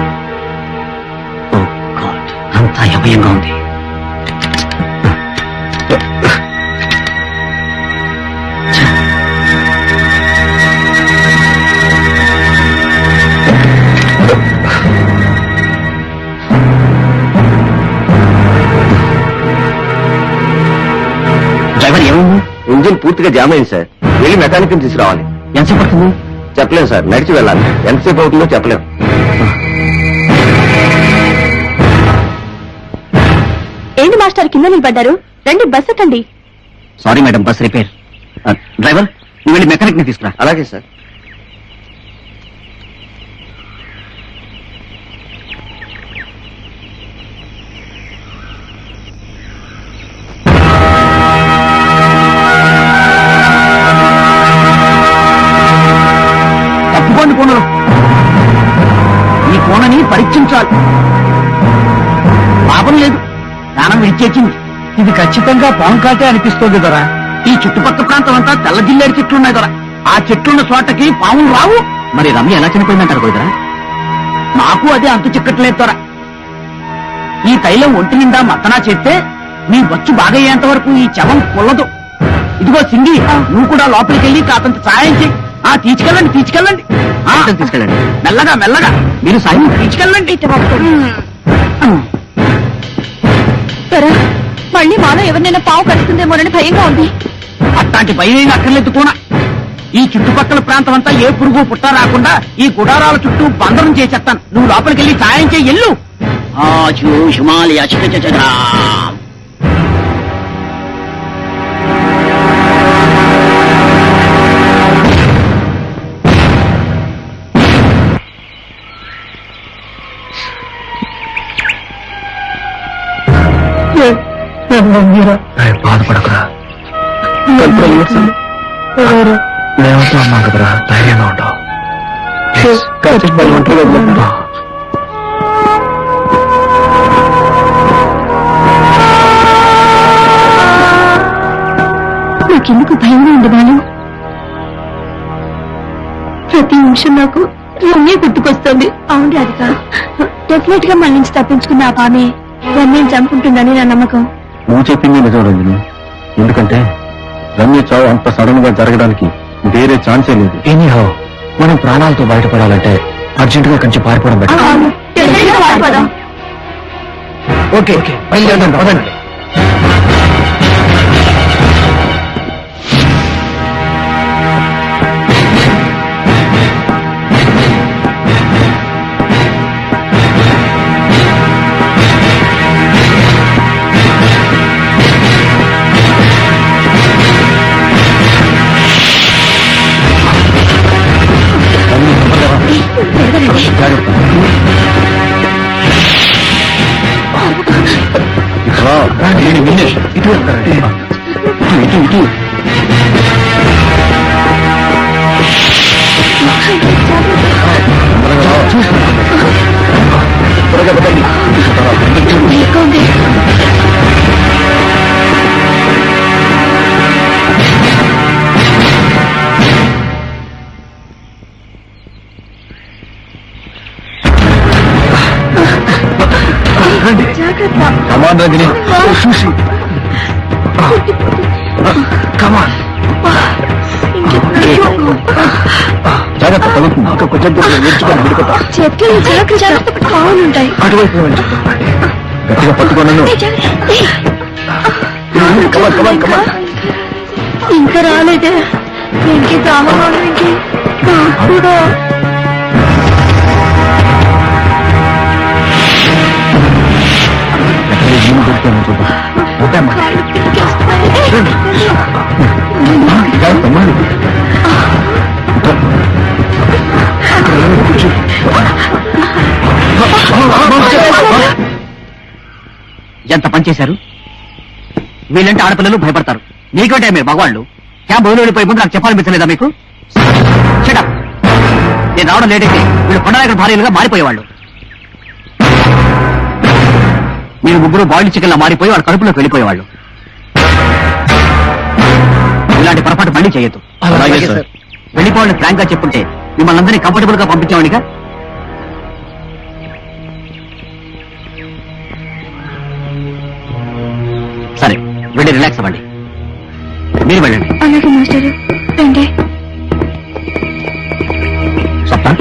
ఓ గాడ్, అంతా అభయంగా ఉంది. డ్రైవర్ ఏమన్నా? ఇంజిన్ పూర్తిగా జామ్ అయింది సార్. వెళ్ళి మెకానిక్ ని తీసుకురావాలి. ఎంతసేపు పడుతుంది? చెప్పలేం సార్, నడిచి వెళ్ళాలి. ఎంతసేపు అవుతుందో చెప్పలేం. ఏంటి మాస్టర్ కింద నిలబడ్డారు రండి బస్ ఎక్కండి sorry madam, bus repair. Driver నువ్వు వెళ్ళి మెకానిక్ ని తీసుకురా. అలాగే సార్. తప్పుకోండి కోనలు. ఈ కోనని పరీక్షించాలి. పాపం లేదు, ప్రాణం విడిచేసింది. ఇది ఖచ్చితంగా పాము కాటే అనిపిస్తోంది దొరా. ఈ చుట్టుపక్కల ప్రాంతం అంతా తెల్ల జిల్లేడు చెట్లు ఉన్నాయి దొర. ఆ చెట్లున్న చోటకి పాములు రావు. మరి రమ్య ఎలా చనిపోయిందంటారు గోవిందరా? నాకు అదే అంతు చిక్కట్లేదు దొర. ఈ తైలం ఒంటి నిండా మత్తనా చేస్తే నీ బొచ్చు బాగయ్యేంత వరకు ఈ శవం కొల్లదు. ఇదిగో సింగి, నువ్వు కూడా లోపలికి వెళ్ళి కాతంత సాయం చెయ్యి. తీసుకెళ్ళండి తీసుకెళ్ళండి. తీసుకెళ్ళండి. మెల్లగా మెల్లగా మీరు సాయం తీసుకెళ్ళండి. మళ్ళీ మాలో ఎవరినైనా పావు కడుతుందేమోనని భయంగా ఉంది. అట్లాంటి భయం అక్కర్లేదు కూడా. ఈ చుట్టుపక్కల ప్రాంతం అంతా ఏ పురుగు పుట్ట రాకుండా ఈ గుడారాల చుట్టూ బందరం చేసేస్తాను. నువ్వు లోపలికి వెళ్ళి సాయం చేయి. ఎల్లు. బాధపడకురా, మేమంతా ఉన్నాం కదరా, ధైర్యంగా ఉంటావు. నాకెందుకు భయంగా ఉంది బాలు? ప్రతి నిమిషం నాకు రమ్య గుర్తుకొస్తుంది. అవును రాధిక, డెఫినెట్ గా మన నుంచి తప్పించుకున్న ఆ పామే రమ్యని చంపుకుంటుందని నా నమ్మకం. నువ్వు చెప్పింది నిజం రంజని. ఎందుకంటే రమ్య చావు అంత సడన్ గా జరగడానికి వేరే ఛాన్సే లేదు. ఎనీహౌ మనం ప్రాణాలతో బయటపడాలంటే అర్జెంట్ గా కంచి పారిపోవడం బెటర్. అవును, డెఫినెట్ గా పారిపోదాం. ఓకే బయలుదేరదాం, పదండి. ఇటు వెళ్తారండి. ఇటు త్వరగా పదండి. కమాన్ రంజని, చూసి కమాన్. జాగ్రత్త, తగ్గుతుంది. కొంచెం నేర్చుకొని విడిపోతా. చెట్లు జాగ్రత్త బాగుంటాయి. అటువైపు గట్టిగా పట్టుకోను. కమాన్ కమాన్ కమాన్. ఇంకా రాలేదే. ఇంకే దాహంగా ఉంది. కూడా చూద్దాం. ఎంత పనిచేశారు? వీళ్ళంటే ఆడపిల్లలు భయపడతారు. నీకంటే మీరు మగవాళ్ళు. క్యాంప్ బోలు వెళ్ళిపోయే ముందు నాకు చెప్పాలనిపించలేదా మీకు? షటప్. నేను రావడం లేట్ అయితే వీళ్ళు కొండనాయకుల భార్యలుగా మారిపోయేవాళ్ళు. మీరు ముగ్గురు బాయిల్డ్ చికెన్ లా మారిపోయి వాళ్ళ కడుపులోకి వెళ్ళిపోయేవాళ్ళు. ఇలాంటి పొరపాటు మళ్ళీ చేయొద్దు. అలాగే సార్. వెళ్ళిపోవాలని ఫ్రాంక్ గా చెప్పుంటే మిమ్మల్ని అందరినీ కంఫర్టబుల్ గా పంపించామనిగా. సరే, వెళ్ళి రిలాక్స్ అవ్వండి. మీరు వెళ్ళండి. అలాగే మాస్టర్. రండి. స్వప్న,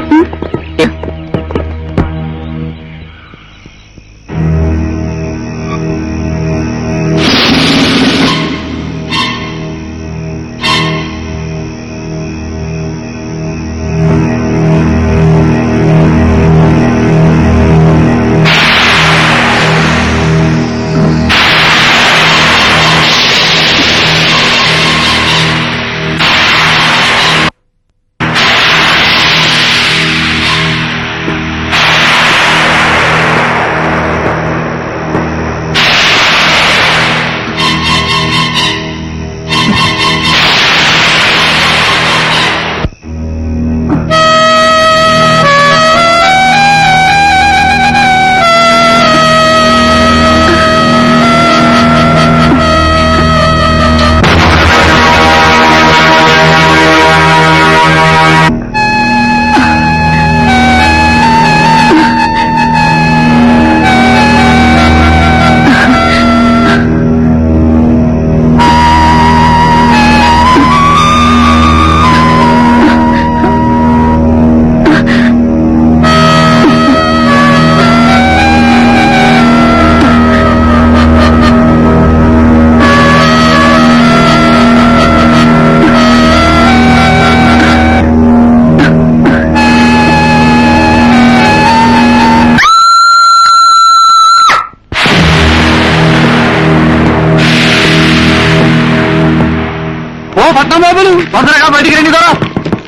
రాంబాబులు తొందరగా బయటికి రండి దొర,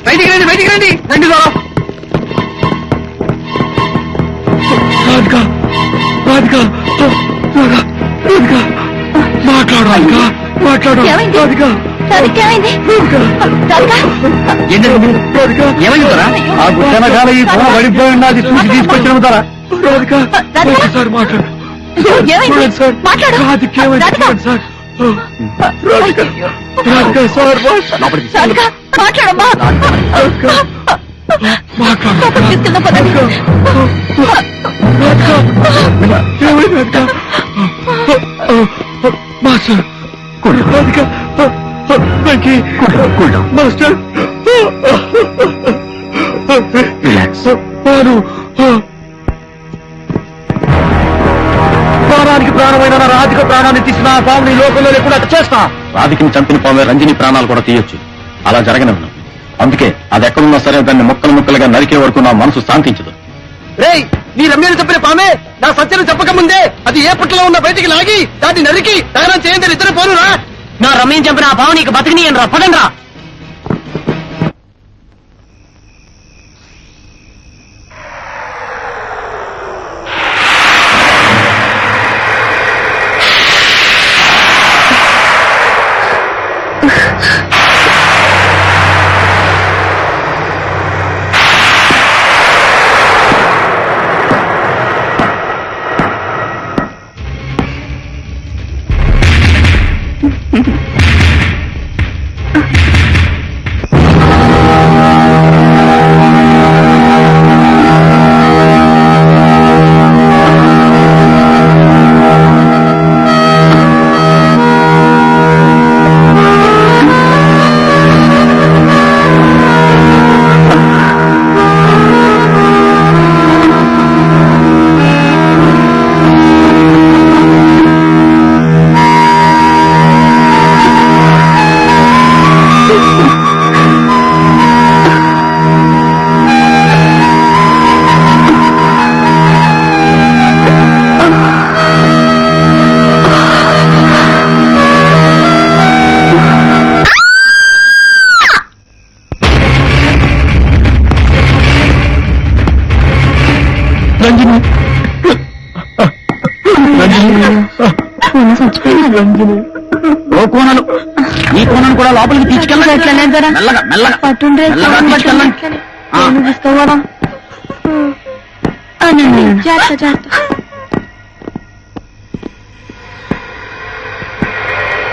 బయటికి రండి, బయటికి రండి, రండి దొర. మాట్లాడు ఏమైంది? రాధిక, ఏమైంది? రాధిక, ఏమైంది దొరా? ఆ గుట్టనకాల ఈ పొల పడిపోయి ఉన్నది చూసి తీసుకొచ్చిన దొర. రాధిక, ఏమైంది? మాట్లాడు. రాధిక, రాధిక, మాట్లాడమ్మా. లోపలికి తీసుకెళ్దాం, పదండి. Master relax. ప్రాణానికి ప్రాణమైన నా రాధిక ప్రాణాన్ని తీసిన ఆ పాముని లోకంలో లేకుండా చేస్తా. రాధికని చంపిన పామే రంజని ప్రాణాలు కూడా తీయొచ్చు. అలా జరగనివ్వను. అందుకే అది ఎక్కడున్నా సరే దాన్ని ముక్కలు ముక్కలుగా నరికే వరకు నా మనసు శాంతించదు. రేయ్, నీ రమ్యను చెప్పిన పామే నా సత్యను చెప్పకముందే అది ఏ పుట్టలో ఉన్న బయటికి లాగి దాన్ని నరికి దహనం చేయండి. ఇద్దరు పోనురా. నా రమ్యం చంపిన ఆ పావు నీకు బతికినీయను రా, పదండి రా. ఓ కోనలు, ఈ కోనను కూడా లోపలికి తీసుకెళ్ళండి. మెల్లగా మెల్లగా పట్టుండ్రే, మెల్లగా తీసుకెళ్ళండి. ఆ, తీసుకోవడం. జాగ్రత్త, జాగ్రత్త.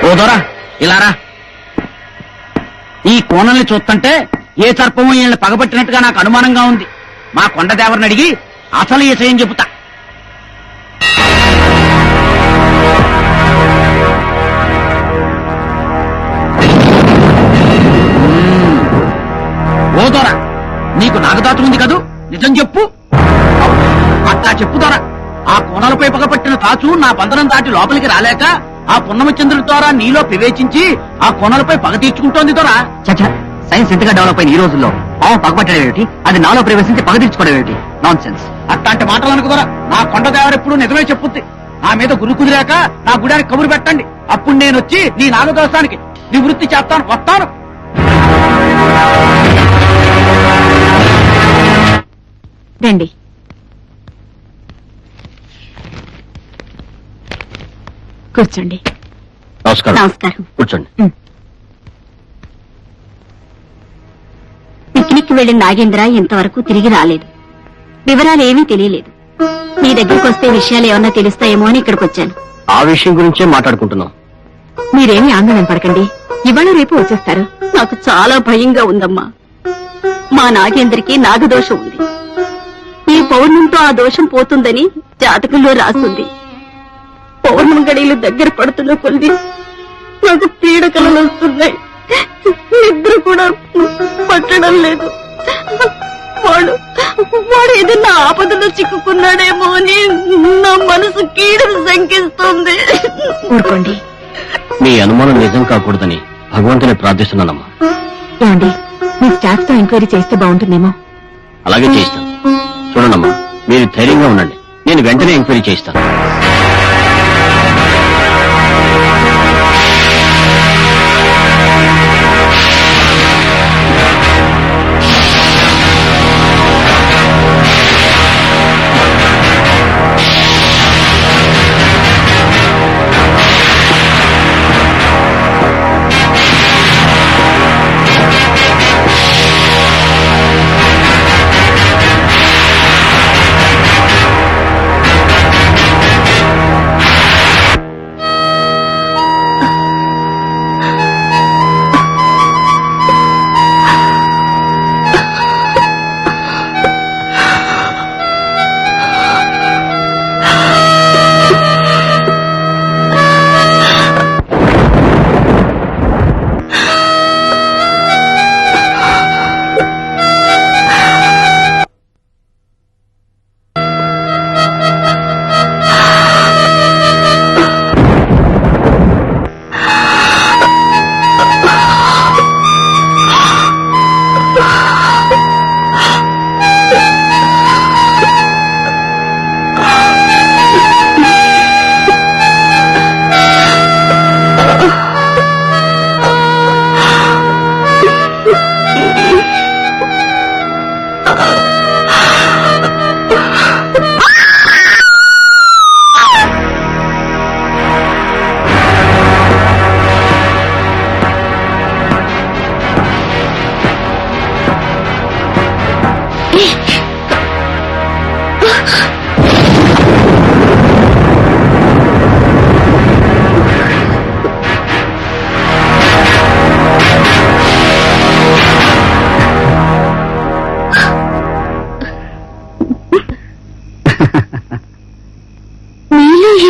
ఓ దొరా, ఇలా రా. ఈ కోనల్ని చూస్తుంటే ఏ సర్పము వీళ్ళని పగబట్టినట్టుగా నాకు అనుమానంగా ఉంది. మా కొండదేవరిని అడిగి అసలు ఏసయం చెబుతా. ఓ దొరా, నీకు నాగదాతు ఉంది కదూ, నిజం చెప్పు. అట్లా చెప్పు దొరా. ఆ కోనలపై పగపట్టిన తాచు నా బంధనం దాటి లోపలికి రాలేక ఆ పున్నమచంద్రుడి ద్వారా నీలో ప్రవేశించి ఆ కోనలపై పగ తీర్చుకుంటోంది దొరా. చచ్చా, సైన్స్ ఎంతగా డెవలప్ అయిన ఈ రోజుల్లో పాము పగపట్టడం ఏమిటి, అది నాలో ప్రవేశించి పగ తీర్చుకోవడం ఏమిటి? Non sense. అట్లాంటి మాటలు అనుకు దొరా. నా కొండదేవరెప్పుడు నిజమే చెప్పుద్ది. నా మీద గురి కుదిరాక నా గుడానికి కబురు పెట్టండి. అప్పుడు నేను వచ్చి నీ నాగదోషానికి నివృత్తి చేస్తాను, వస్తాను. రండి. కూర్చోండి. నమస్కారం. నమస్కారం. కూర్చోండి. పిక్నిక్ వెళ్లిన నాగేంద్ర ఇంతవరకు తిరిగి రాలేదు. వివరాలేమీ తెలియలేదు. మీ దగ్గరికి వస్తే విషయాలు ఏమన్నా తెలుస్తాయేమో అని ఇక్కడికి వచ్చాను. ఆ విషయం గురించే మాట్లాడుకుంటున్నాం. మీరేమీ ఆందోళన పడకండి, ఇవాళ రేపు వచ్చేస్తారు. నాకు చాలా భయంగా ఉందమ్మా. మా నాగేంద్రకి నాగదోషం ఉంది. ఈ పౌర్ణంతో ఆ దోషం పోతుందని జాతకంలో రాస్తుంది. పౌర్ణం గడియలు దగ్గర పడుతున్న కొద్ది నాకు పీడకలు వస్తున్నాయి. నిద్ర కూడా పట్టడం లేదు. వాడు ఏదైనా ఆపదలో చిక్కుకున్నాడేమో అని నా మనసు కీడును శంకిస్తుంది. ఊరుకోండి. మీ అనుమానం నిజం కాకూడదని భగవంతుని ప్రార్థిస్తున్నానమ్మా. ఏమండి, మీ స్టాఫ్ తో ఎంక్వైరీ చేస్తే బాగుంటుందేమో. అలాగే చేయిస్తాను. చూడండమ్మా, మీరు ధైర్యంగా ఉండండి. నేను వెంటనే ఎంక్వైరీ చేయిస్తాను.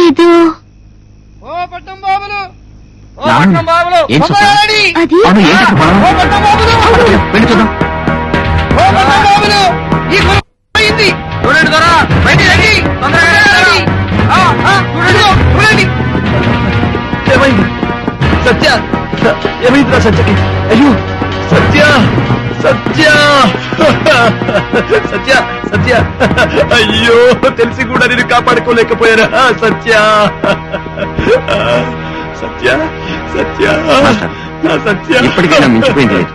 లేదు. ఏం చూద్దాం? అది అవును, ఏంటి ఇక్కడ గొడవ? వెళ్ళి చూద్దాం. చూడండి దొరా, బయటికి రండి, తొందరగా రండి. చూడండి. ఏమైంది సత్య? ఏమైందిరా సత్యకి? అయ్యో సత్య, సత్య, సత్య, సత్య, అయ్యో తెలిసి కూడా నేను కాపాడుకోలేకపోయారా సత్య, సత్య, సత్య, నా సత్య. ఇప్పటికైనా మించిపోయింది లేదు.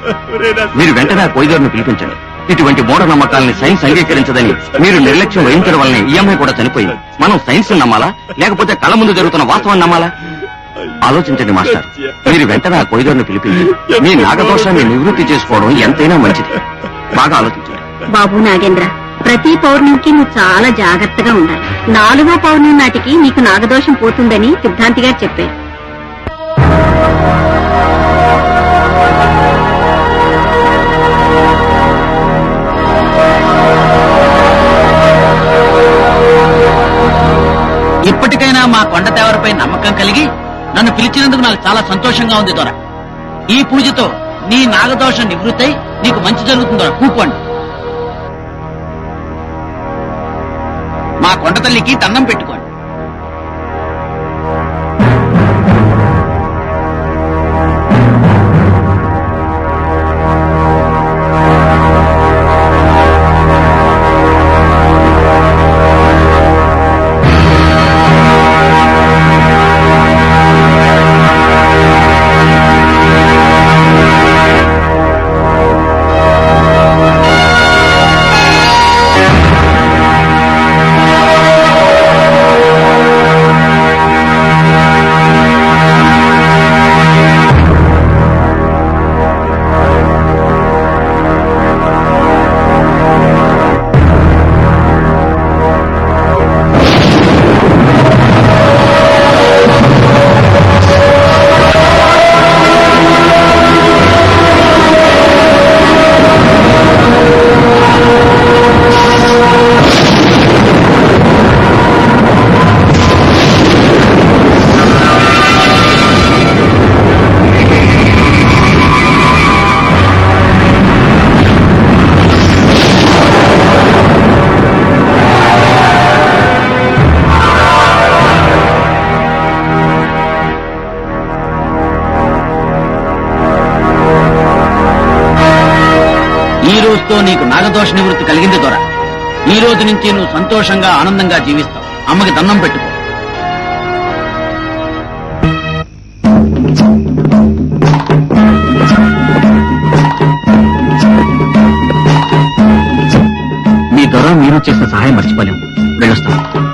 మీరు వెంటనే ఆ కొయ్యదోరును పిలిపించండి. ఇటువంటి మూఢనమ్మకాలని సైన్స్ అంగీకరించదని మీరు నిర్లక్ష్యం వహించడం వల్లనే ఈ అమ్మాయి కూడా చనిపోయింది. మనం సైన్స్ నమ్మాలా లేకపోతే కళ్ళ ముందు జరుగుతున్న వాస్తవాన్ని నమ్మాలా? ఆలోచించండి మాస్టర్. మీరు వెంటనే ఆ కొయ్యదోరును పిలిపించి మీ నాగదోషాన్ని నివృత్తి చేసుకోవడం ఎంతైనా మంచిది. బాగా ఆలోచించండి. బాబు నాగేంద్ర, ప్రతి పౌర్ణమికి నువ్వు చాలా జాగ్రత్తగా ఉండాలి. 4వ పౌర్ణమి నాటికి నీకు నాగదోషం పోతుందని సిద్ధాంతి గారు చెప్పారు. ఇప్పటికైనా మా కొండదేవరపై నమ్మకం కలిగి నన్ను పిలిచినందుకు నాకు చాలా సంతోషంగా ఉంది దొర. ఈ పూజతో నీ నాగదోషం నివృత్తై నీకు మంచి జరుగుతుంది దొర. కూకోండి. మా కొండ తల్లికి దండం పెట్టుకోండి. ఈ రోజుతో నీకు నాగదోష నివృత్తి కలిగింది దొర. ఈ రోజు నుంచి నువ్వు సంతోషంగా ఆనందంగా జీవిస్తావు. అమ్మకి దండం పెట్టుకో. మీ దొర మీరు చేసిన సహాయం మర్చిపోలేము. వెళ్ళొస్తాం.